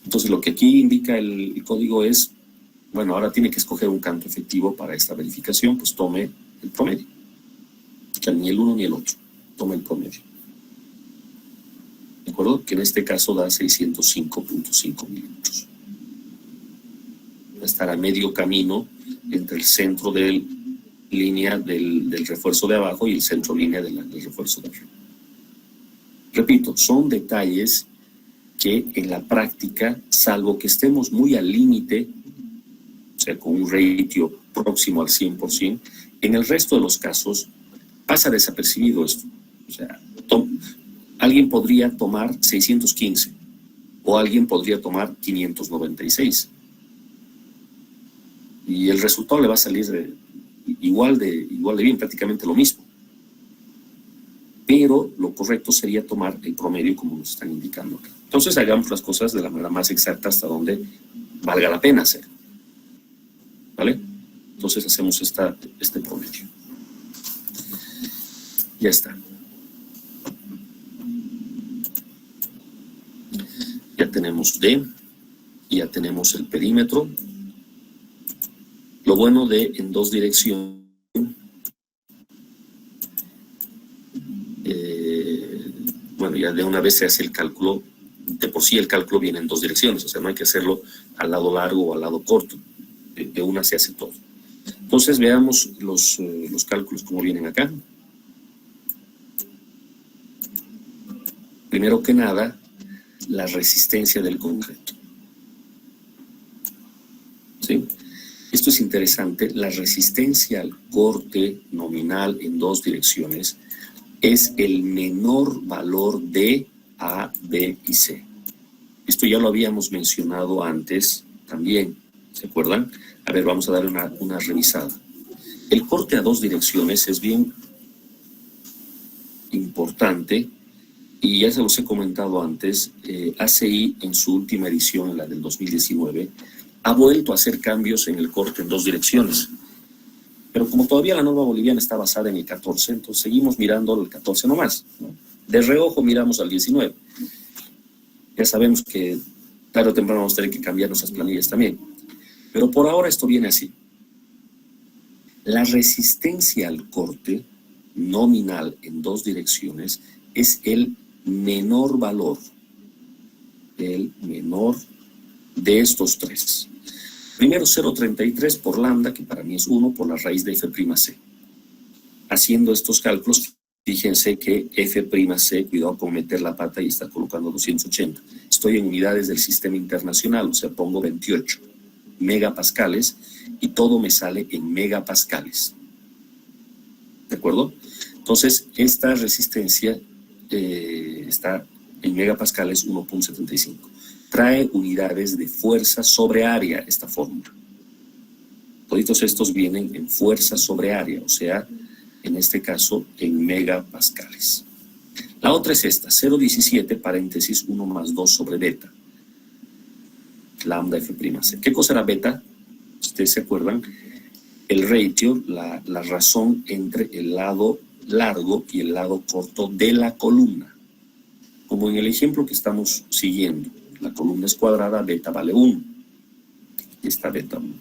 Entonces lo que aquí indica el código es, bueno, ahora tiene que escoger un canto efectivo para esta verificación, pues tome el promedio, que ni el uno ni el otro. toma el promedio. ¿De acuerdo? Que en este caso da 605.5 milímetros. Va a estar a medio camino entre el centro de línea del refuerzo de abajo y el centro línea del refuerzo de arriba. Repito, son detalles que en la práctica, salvo que estemos muy al límite, o sea, con un ratio próximo al 100%, en el resto de los casos pasa desapercibido esto. O sea, alguien podría tomar 615 o alguien podría tomar 596. Y el resultado le va a salir igual de bien, prácticamente lo mismo. Pero lo correcto sería tomar el promedio como nos están indicando acá. Entonces hagamos las cosas de la manera más exacta hasta donde valga la pena hacer. ¿Vale? Entonces hacemos este promedio. Ya está. Ya tenemos D, ya tenemos el perímetro. Lo bueno de en dos direcciones, bueno, ya de una vez se hace el cálculo, de por sí el cálculo viene en dos direcciones, o sea, no hay que hacerlo al lado largo o al lado corto, de una se hace todo. Entonces veamos los cálculos como vienen acá. Primero que nada, la resistencia del concreto. ¿Sí? Esto es interesante. La resistencia al corte nominal en dos direcciones es el menor valor de A, B y C. Esto ya lo habíamos mencionado antes también. ¿Se acuerdan? A ver, vamos a darle una revisada. El corte a dos direcciones es bien importante y ya se los he comentado antes. ACI en su última edición, la del 2019, ha vuelto a hacer cambios en el corte en dos direcciones. Pero como todavía la norma boliviana está basada en el 14, entonces seguimos mirando el 14 nomás, ¿no? De reojo miramos al 19. Ya sabemos que tarde o temprano vamos a tener que cambiar nuestras planillas también. Pero por ahora esto viene así. La resistencia al corte nominal en dos direcciones es el menor valor, el menor de estos tres. Primero 0,33 por lambda, que para mí es 1 por la raíz de F'C. Haciendo estos cálculos, fíjense que F'C, cuidado con meter la pata y está colocando 280. Estoy en unidades del sistema internacional, o sea, pongo 28 megapascales y todo me sale en megapascales. ¿De acuerdo? Entonces, esta resistencia está en megapascales 1.75. Trae unidades de fuerza sobre área esta fórmula. Toditos estos vienen en fuerza sobre área, o sea, en este caso en megapascales. La otra es esta, 0,17 paréntesis 1 más 2 sobre beta. Lambda F'C. ¿Qué cosa era beta? Ustedes se acuerdan, el ratio, la razón entre el lado largo y el lado corto de la columna. Como en el ejemplo que estamos siguiendo, la columna es cuadrada, beta vale 1. Aquí está beta 1.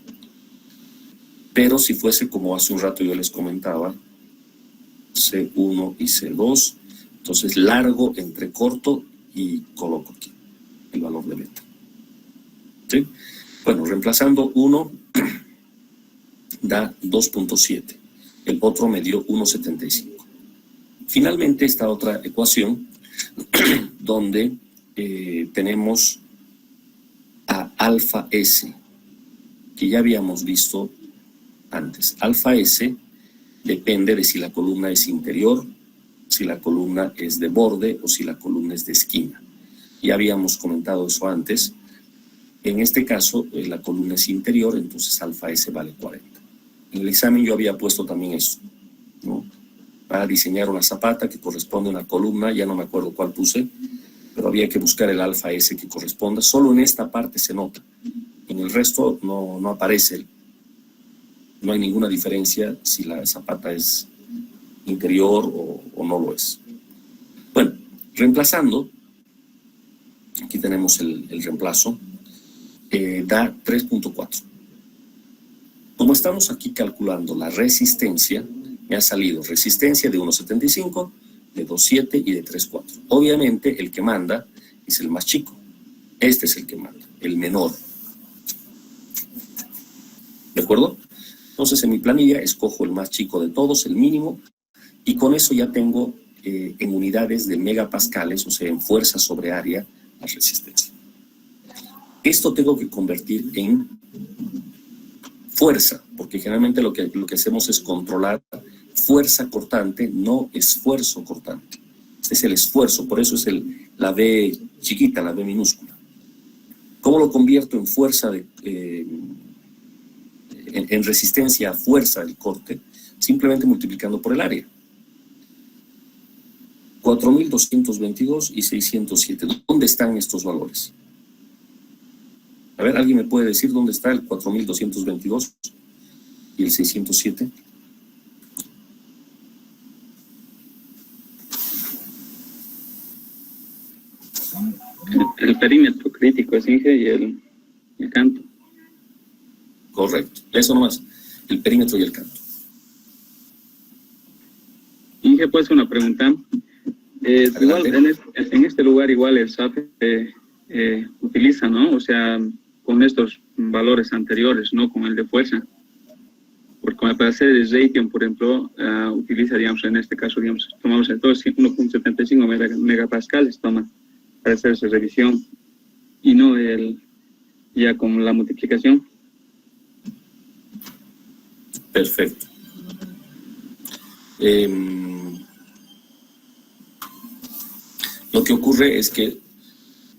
Pero si fuese como hace un rato yo les comentaba, C1 y C2, entonces largo entre corto y coloco aquí el valor de beta. ¿Sí? Bueno, reemplazando 1 da 2.7. El otro me dio 1.75. Finalmente, esta otra ecuación, donde tenemos a alfa S, que ya habíamos visto antes. Alfa S depende de si la columna es interior, si la columna es de borde o si la columna es de esquina. Ya habíamos comentado eso antes. En este caso, la columna es interior, entonces alfa S vale 40. En el examen yo había puesto también esto, ¿no? Para diseñar una zapata que corresponde a una columna, ya no me acuerdo cuál puse, pero había que buscar el alfa S que corresponda. Solo en esta parte se nota. En el resto no aparece. No hay ninguna diferencia si la zapata es interior o no lo es. Bueno, reemplazando, aquí tenemos el reemplazo, da 3.4. Como estamos aquí calculando la resistencia, me ha salido resistencia de 1.75 de 2.7 y de 3.4. Obviamente el que manda es el más chico. Este es el que manda, el menor. ¿De acuerdo? Entonces en mi planilla escojo el más chico de todos, el mínimo, y con eso ya tengo en unidades de megapascales, o sea, en fuerza sobre área, la resistencia. Esto tengo que convertir en fuerza, porque generalmente lo que hacemos es controlar fuerza cortante, no esfuerzo cortante. Este es el esfuerzo, por eso es la V chiquita, la V minúscula. ¿Cómo lo convierto en fuerza, en resistencia a fuerza del corte? Simplemente multiplicando por el área. 4.222 y 607. ¿Dónde están estos valores? A ver, ¿alguien me puede decir dónde está el 4.222 y el 607? El perímetro crítico es Inge y el canto. Correcto, eso nomás, el perímetro y el canto. Inge, pues una pregunta. Igual, en este lugar igual el SAF utiliza, ¿no? O sea, con estos valores anteriores, no con el de fuerza. Porque para hacer el Raytheon, por ejemplo, utiliza, digamos, en este caso, digamos, tomamos entonces 1.75 megapascales, toma, para hacer esa revisión, y no ya con la multiplicación. Perfecto. Lo que ocurre es que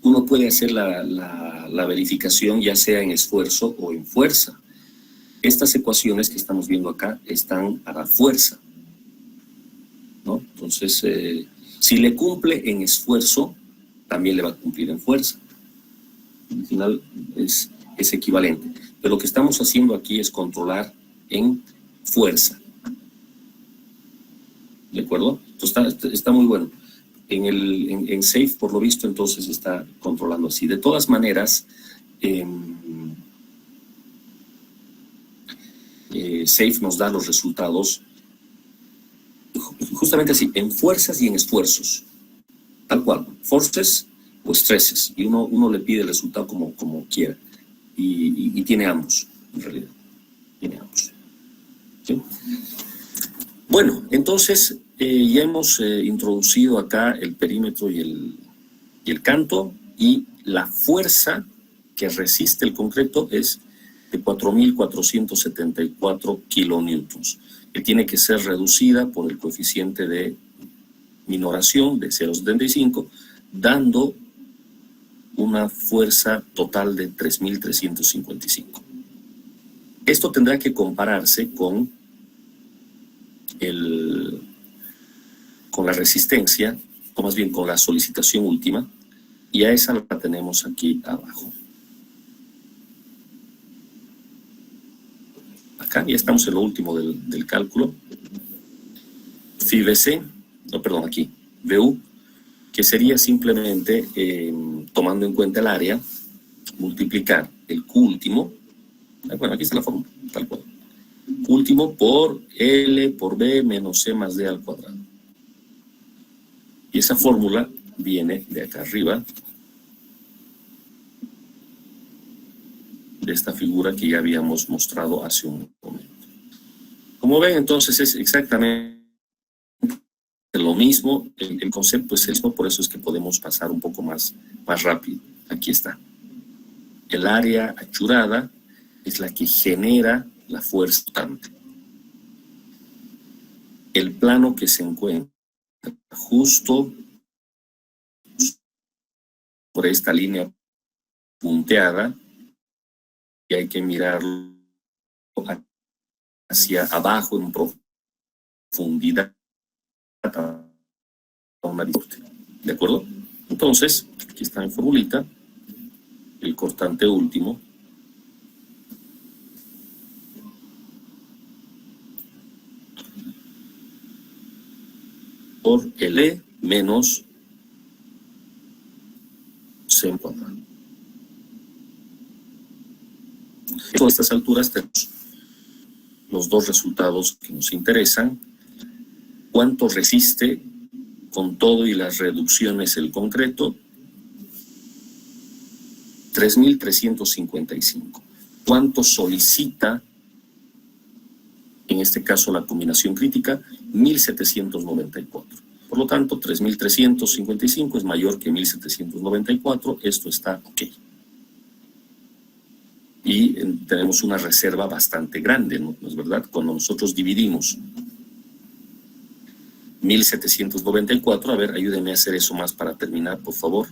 uno puede hacer la verificación ya sea en esfuerzo o en fuerza. Estas ecuaciones que estamos viendo acá están para fuerza, ¿no? Entonces, si le cumple en esfuerzo, también le va a cumplir en fuerza. Al final es equivalente. Pero lo que estamos haciendo aquí es controlar en fuerza. ¿De acuerdo? Entonces está muy bueno. En SAFE, por lo visto, entonces está controlando así. De todas maneras, SAFE nos da los resultados justamente así, en fuerzas y en esfuerzos. Tal cual, forces o stresses. Y uno le pide el resultado como quiera. Y tiene ambos, en realidad. Tiene ambos. ¿Sí? Bueno, entonces ya hemos introducido acá el perímetro y el canto, y la fuerza que resiste el concreto es de 4.474 kilonewtons, que tiene que ser reducida por el coeficiente de minoración de 0,75, dando una fuerza total de 3.355. Esto tendrá que compararse con la resistencia, o más bien con la solicitación última, y a esa la tenemos aquí abajo. Acá ya estamos en lo último del cálculo. FIBC, aquí, VU, que sería simplemente, tomando en cuenta el área, multiplicar el Q último, bueno, aquí está la fórmula, tal cual, último por L por B menos C más D al cuadrado. Y esa fórmula viene de acá arriba, de esta figura que ya habíamos mostrado hace un momento. Como ven, entonces es exactamente lo mismo, el concepto es el mismo, por eso es que podemos pasar un poco más rápido. Aquí está. El área achurada es la que genera la fuerza cortante. El plano que se encuentra justo por esta línea punteada, y hay que mirarlo hacia abajo en profundidad a una distancia. ¿De acuerdo? Entonces, aquí está mi formulita, el cortante último por L menos C en cuadrado. A estas alturas tenemos los dos resultados que nos interesan. ¿Cuánto resiste con todo y las reducciones el concreto, 3.355. ¿Cuánto solicita, en este caso, la combinación crítica? 1.794. Por lo tanto, 3.355 es mayor que 1.794. Esto está ok. Y tenemos una reserva bastante grande, ¿no es verdad? Cuando nosotros dividimos 1.794, a ver, ayúdenme a hacer eso más para terminar, por favor.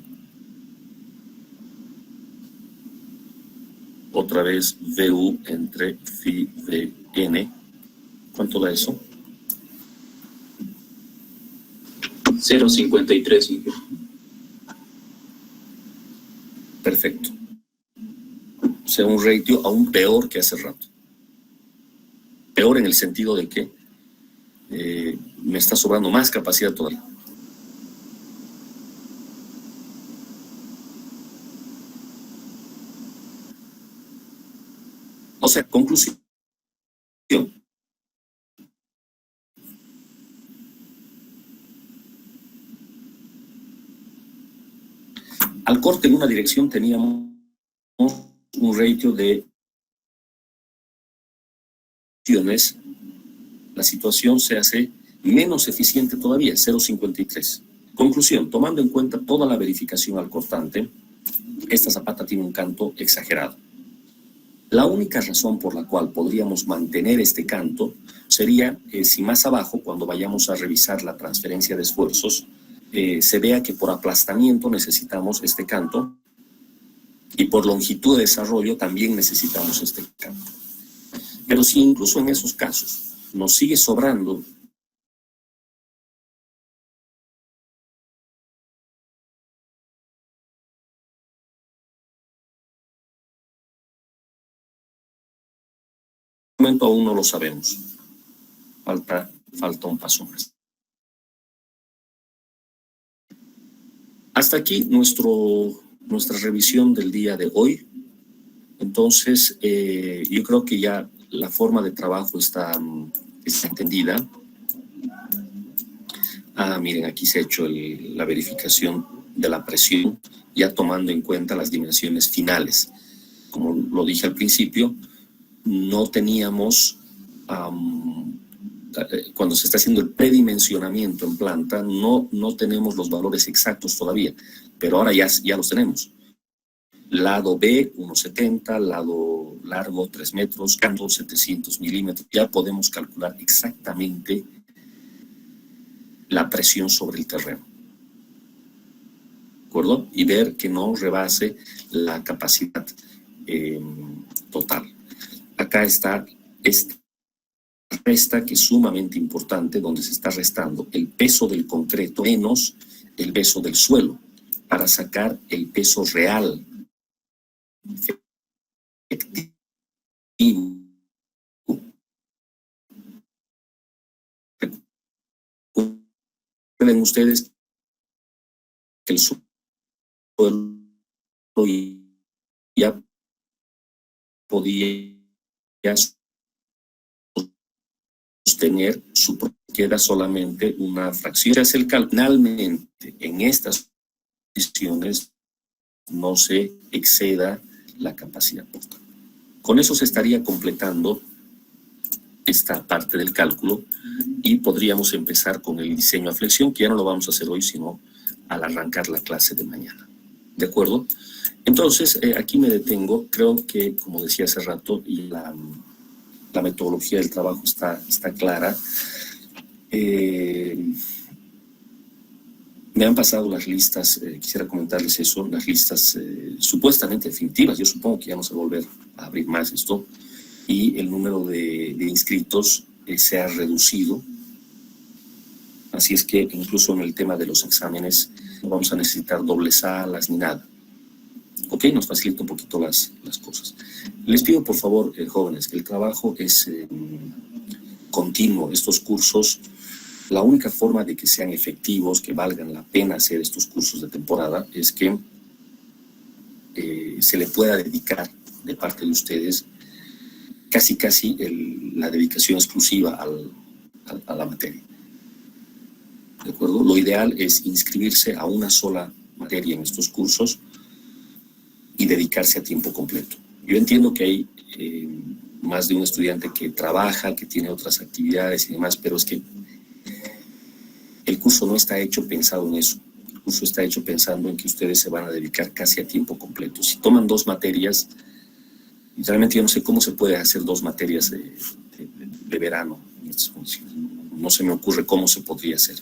Otra vez, VU entre phi de N. ¿Cuánto da eso? 0.53. Perfecto. O sea, un ratio aún peor que hace rato. Peor en el sentido de que me está sobrando más capacidad todavía. O sea, conclusión. Al corte en una dirección teníamos un ratio de acciones. La situación se hace menos eficiente todavía, 0.53. Conclusión, tomando en cuenta toda la verificación al cortante, esta zapata tiene un canto exagerado. La única razón por la cual podríamos mantener este canto sería si más abajo, cuando vayamos a revisar la transferencia de esfuerzos, se vea que por aplastamiento necesitamos este canto y por longitud de desarrollo también necesitamos este canto. Pero si incluso en esos casos nos sigue sobrando momento aún no lo sabemos. Falta un paso más. Hasta aquí nuestra revisión del día de hoy. Entonces, yo creo que ya la forma de trabajo está entendida. Miren, aquí se ha hecho la verificación de la presión, ya tomando en cuenta las dimensiones finales. Como lo dije al principio, no teníamos, cuando se está haciendo el predimensionamiento en planta, no tenemos los valores exactos todavía, pero ahora ya los tenemos. Lado B, 1,70, lado largo, 3 metros, canto 700 milímetros. Ya podemos calcular exactamente la presión sobre el terreno. ¿De acuerdo? Y ver que no rebase la capacidad total. Acá está esta resta que es sumamente importante, donde se está restando el peso del concreto menos el peso del suelo, para sacar el peso real efectivo. Recuerden ustedes que el suelo ya podía sostener su queda solamente una fracción. Se hace el cálculo. Finalmente, en estas condiciones no se exceda la capacidad total. Con eso se estaría completando esta parte del cálculo y podríamos empezar con el diseño a flexión, que ya no lo vamos a hacer hoy, sino al arrancar la clase de mañana. ¿De acuerdo? Entonces, aquí me detengo. Creo que, como decía hace rato, y la metodología del trabajo está clara. Me han pasado las listas, quisiera comentarles eso, las listas supuestamente definitivas. Yo supongo que ya no se va a volver a abrir más esto. Y el número de inscritos se ha reducido. Así es que incluso en el tema de los exámenes no vamos a necesitar dobles salas ni nada. Ok, nos facilita un poquito las cosas. Les pido por favor, jóvenes, que el trabajo es continuo. Estos cursos, la única forma de que sean efectivos, que valgan la pena hacer estos cursos de temporada, es que se le pueda dedicar de parte de ustedes casi la dedicación exclusiva a la materia. ¿De acuerdo? Lo ideal es inscribirse a una sola materia en estos cursos y dedicarse a tiempo completo. Yo entiendo que hay más de un estudiante que trabaja, que tiene otras actividades y demás, pero es que el curso no está hecho pensado en eso. El curso está hecho pensando en que ustedes se van a dedicar casi a tiempo completo. Si toman 2 materias, realmente yo no sé cómo se puede hacer 2 materias de verano en estas condiciones. No se me ocurre cómo se podría hacer.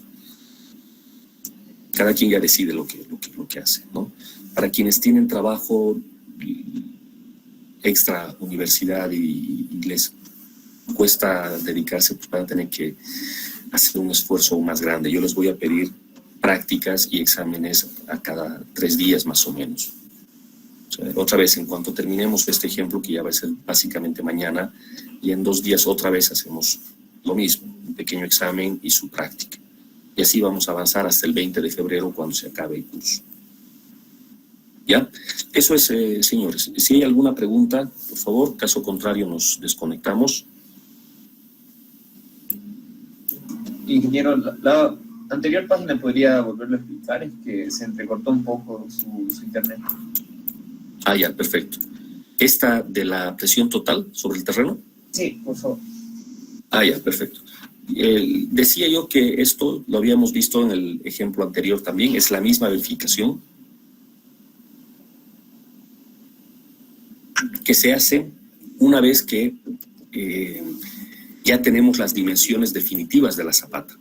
Cada quien ya decide lo que hace, ¿no? Para quienes tienen trabajo extra universidad y les cuesta dedicarse, pues van a tener que hacer un esfuerzo aún más grande. Yo les voy a pedir prácticas y exámenes a cada 3 días más o menos. O sea, otra vez, en cuanto terminemos este ejemplo, que ya va a ser básicamente mañana, y en 2 días otra vez hacemos lo mismo, un pequeño examen y su práctica. Y así vamos a avanzar hasta el 20 de febrero cuando se acabe el curso. ¿Ya? Eso es, señores. Si hay alguna pregunta, por favor, caso contrario nos desconectamos. Ingeniero, la anterior página podría volverlo a explicar, es que se entrecortó un poco su internet. Ah, ya, perfecto. ¿Esta de la presión total sobre el terreno? Sí, por favor. Ah, ya, perfecto. Decía yo que esto lo habíamos visto en el ejemplo anterior también, es la misma verificación que se hace una vez que ya tenemos las dimensiones definitivas de la zapata.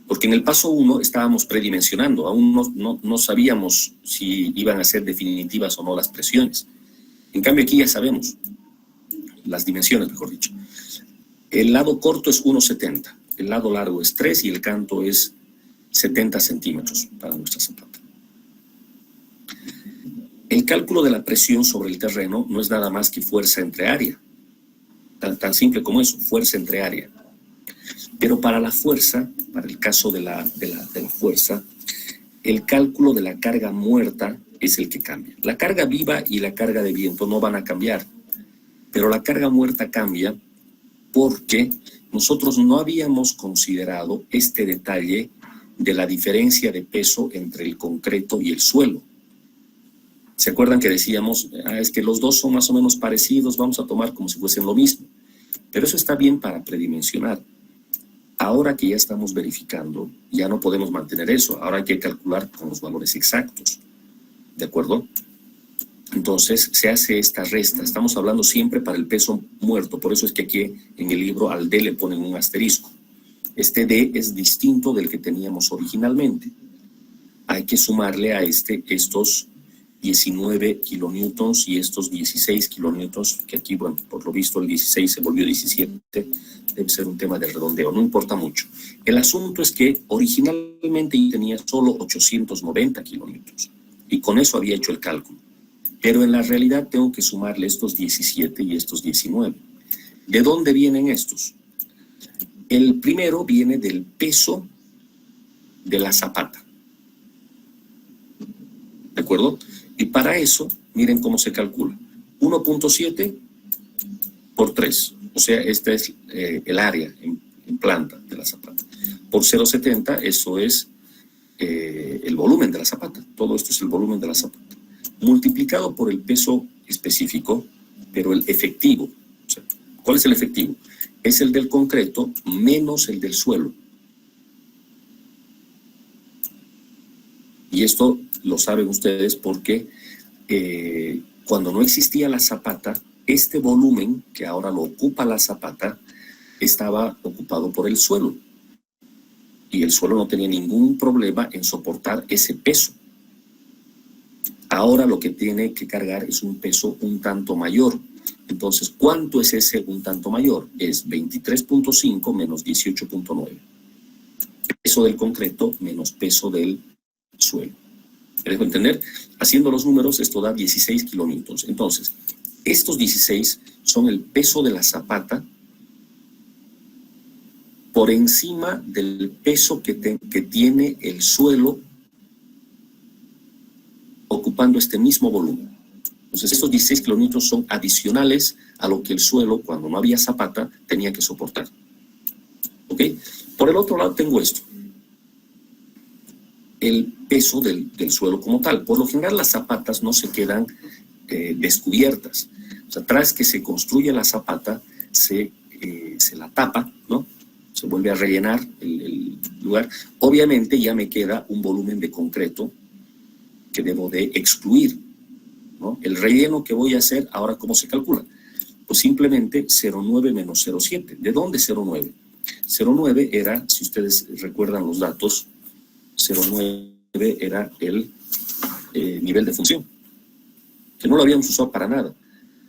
Porque en el paso 1 estábamos predimensionando, aún no sabíamos si iban a ser definitivas o no las presiones. En cambio aquí ya sabemos las dimensiones, mejor dicho. El lado corto es 1,70, el lado largo es 3 y el canto es 70 centímetros para nuestra zapata. El cálculo de la presión sobre el terreno no es nada más que fuerza entre área. Tan simple como eso, fuerza entre área. Pero para la fuerza, para el caso de la fuerza, el cálculo de la carga muerta es el que cambia. La carga viva y la carga de viento no van a cambiar, pero la carga muerta cambia porque nosotros no habíamos considerado este detalle de la diferencia de peso entre el concreto y el suelo. ¿Se acuerdan que decíamos, es que los dos son más o menos parecidos, vamos a tomar como si fuesen lo mismo? Pero eso está bien para predimensionar. Ahora que ya estamos verificando, ya no podemos mantener eso. Ahora hay que calcular con los valores exactos. ¿De acuerdo? Entonces se hace esta resta. Estamos hablando siempre para el peso muerto. Por eso es que aquí en el libro al D le ponen un asterisco. Este D es distinto del que teníamos originalmente. Hay que sumarle a estos 19 kilonewtons y estos 16 kilonewtons, que aquí, bueno, por lo visto el 16 se volvió 17, debe ser un tema de redondeo, no importa mucho. El asunto es que originalmente yo tenía solo 890 kilonewtons y con eso había hecho el cálculo. Pero en la realidad tengo que sumarle estos 17 y estos 19. ¿De dónde vienen estos? El primero viene del peso de la zapata. ¿De acuerdo? Y para eso, miren cómo se calcula. 1.7 por 3. O sea, esta es el área en planta de la zapata. Por 0.70, eso es el volumen de la zapata. Todo esto es el volumen de la zapata. Multiplicado por el peso específico, pero el efectivo. O sea, ¿cuál es el efectivo? Es el del concreto menos el del suelo. Y esto lo saben ustedes porque cuando no existía la zapata, este volumen que ahora lo ocupa la zapata estaba ocupado por el suelo. Y el suelo no tenía ningún problema en soportar ese peso. Ahora lo que tiene que cargar es un peso un tanto mayor. Entonces, ¿cuánto es ese un tanto mayor? Es 23.5 menos 18.9. Peso del concreto menos peso del suelo. ¿Me dejo entender? Haciendo los números, esto da 16 kilonewtons. Entonces, estos 16 son el peso de la zapata por encima del peso que tiene el suelo ocupando este mismo volumen. Entonces, estos 16 kilonewtons son adicionales a lo que el suelo, cuando no había zapata, tenía que soportar. ¿Ok? Por el otro lado tengo esto. el peso del suelo como tal. Por lo general las zapatas no se quedan descubiertas. O sea, tras que se construye la zapata, se la tapa, ¿no? Se vuelve a rellenar el lugar. Obviamente ya me queda un volumen de concreto que debo de excluir, ¿no? El relleno que voy a hacer, ahora, ¿cómo se calcula? Pues simplemente 0,9 menos 0,7. ¿De dónde 0,9? 0,9 era, si ustedes recuerdan los datos, 0,9 era el nivel de función, que no lo habíamos usado para nada,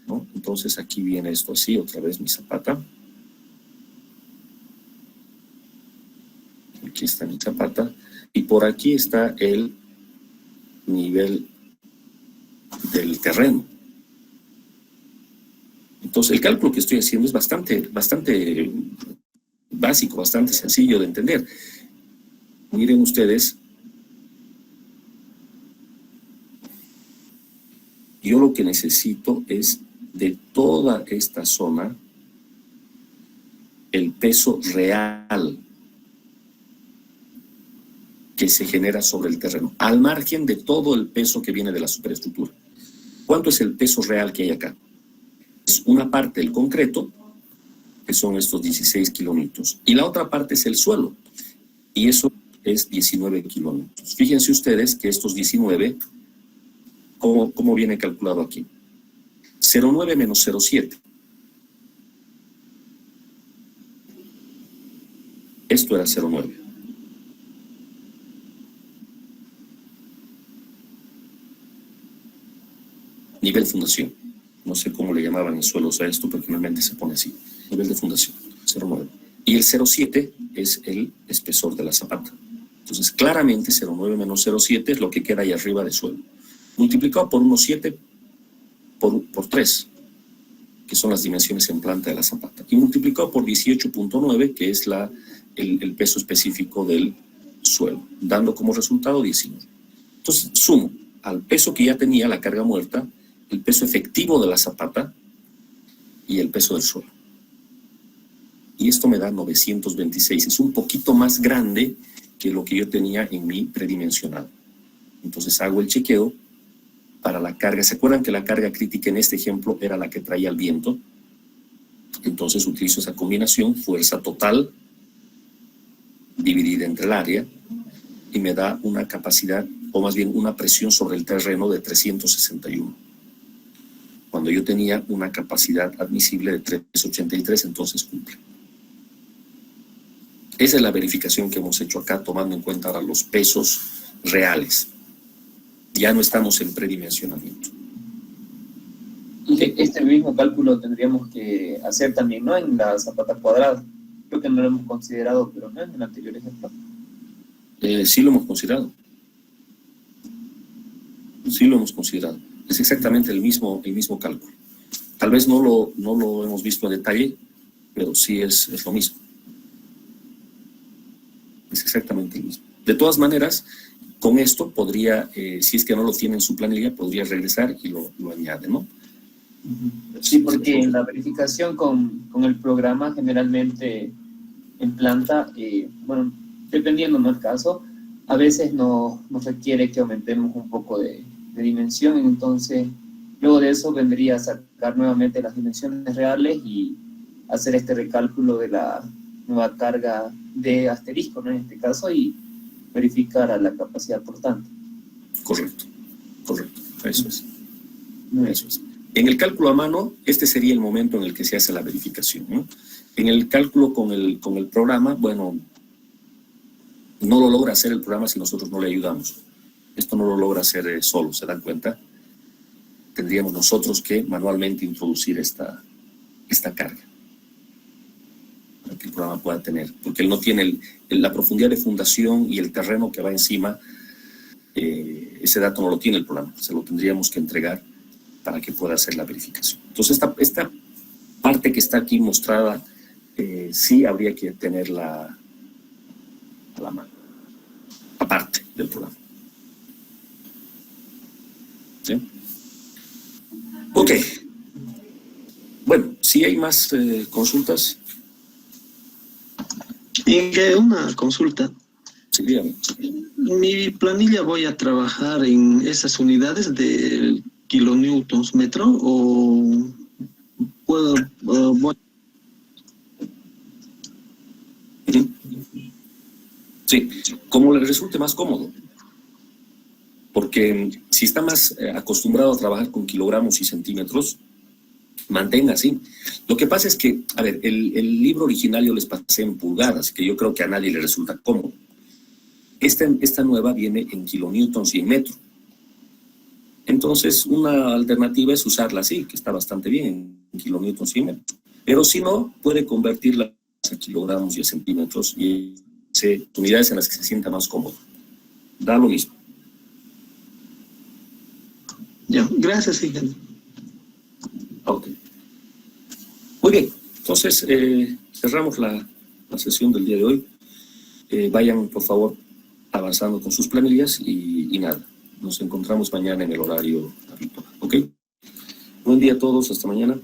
¿no? Entonces aquí viene esto así, otra vez mi zapata. Aquí está mi zapata. Y por aquí está el nivel del terreno. Entonces el cálculo que estoy haciendo es bastante básico, bastante sencillo de entender. Miren ustedes, yo lo que necesito es de toda esta zona el peso real que se genera sobre el terreno, al margen de todo el peso que viene de la superestructura. ¿Cuánto es el peso real que hay acá? Es una parte el concreto, que son estos 16 kilonewtons, y la otra parte es el suelo, y eso es 19 kilonewtons. Fíjense ustedes que estos 19, ¿cómo viene calculado aquí? 0,9 menos 0,7. Esto era 0,9. Nivel fundación. No sé cómo le llamaban en suelos a esto, pero finalmente se pone así. Nivel de fundación, 0,9. Y el 0,7 es el espesor de la zapata. Entonces, claramente 0,9 menos 0,7 es lo que queda ahí arriba de suelo. Multiplicado por 1,7 por 3, que son las dimensiones en planta de la zapata. Y multiplicado por 18.9, que es el peso específico del suelo, dando como resultado 19. Entonces, sumo al peso que ya tenía la carga muerta, el peso efectivo de la zapata y el peso del suelo. Y esto me da 926. Es un poquito más grande que lo que yo tenía en mi predimensionado. Entonces hago el chequeo para la carga. ¿Se acuerdan que la carga crítica en este ejemplo era la que traía el viento? Entonces utilizo esa combinación, fuerza total dividida entre el área, y me da una capacidad, o más bien una presión sobre el terreno de 361. Cuando yo tenía una capacidad admisible de 383, entonces cumple. Esa es la verificación que hemos hecho acá, tomando en cuenta ahora los pesos reales. Ya no estamos en predimensionamiento. Y este mismo cálculo tendríamos que hacer también, ¿no? En la zapata cuadrada. Creo que no lo hemos considerado, pero no en el anterior ejemplo. Sí lo hemos considerado. Sí lo hemos considerado. Es exactamente el mismo cálculo. Tal vez no lo hemos visto a detalle, pero sí es lo mismo. Es exactamente el mismo. De todas maneras, con esto podría, si es que no lo tiene en su planilla, podría regresar y lo añade, ¿no? Sí, porque en la verificación con el programa, generalmente en planta, bueno, dependiendo del caso, a veces nos requiere que aumentemos un poco de dimensión, entonces luego de eso vendría a sacar nuevamente las dimensiones reales y hacer este recálculo de la nueva carga de asterisco, ¿no? En este caso, y verificar a la capacidad portante. Correcto, eso es. En el cálculo a mano, este sería el momento en el que se hace la verificación, ¿no? En el cálculo con el programa, bueno, no lo logra hacer el programa si nosotros no le ayudamos. Esto no lo logra hacer solo, ¿se dan cuenta? Tendríamos nosotros que manualmente introducir esta carga para que el programa pueda tener, porque él no tiene la profundidad de fundación y el terreno que va encima, ese dato no lo tiene el programa, se lo tendríamos que entregar para que pueda hacer la verificación. Entonces esta parte que está aquí mostrada, sí habría que tenerla a la mano, aparte del programa. ¿Sí? Ok. Bueno, si hay más consultas. Y una consulta. Sí, dígame. mi planilla voy a trabajar en esas unidades de kilonewtons metro o puedo voy. Sí, como le resulte más cómodo. Porque si está más acostumbrado a trabajar con kilogramos y centímetros, mantenga así. Lo que pasa es que, a ver, el libro original yo les pasé en pulgadas, que yo creo que a nadie le resulta cómodo. Esta nueva viene en kilonewtons y en metro. Entonces, una alternativa es usarla así, que está bastante bien, en kilonewtons y en metro. Pero si no, puede convertirla a kilogramos y a centímetros y unidades en las que se sienta más cómodo. Da lo mismo. Ya, gracias, ingeniero. Ok. Muy bien, entonces cerramos la sesión del día de hoy. Vayan, por favor, avanzando con sus planillas y nada. Nos encontramos mañana en el horario habitual. ¿Ok? Buen día a todos, hasta mañana.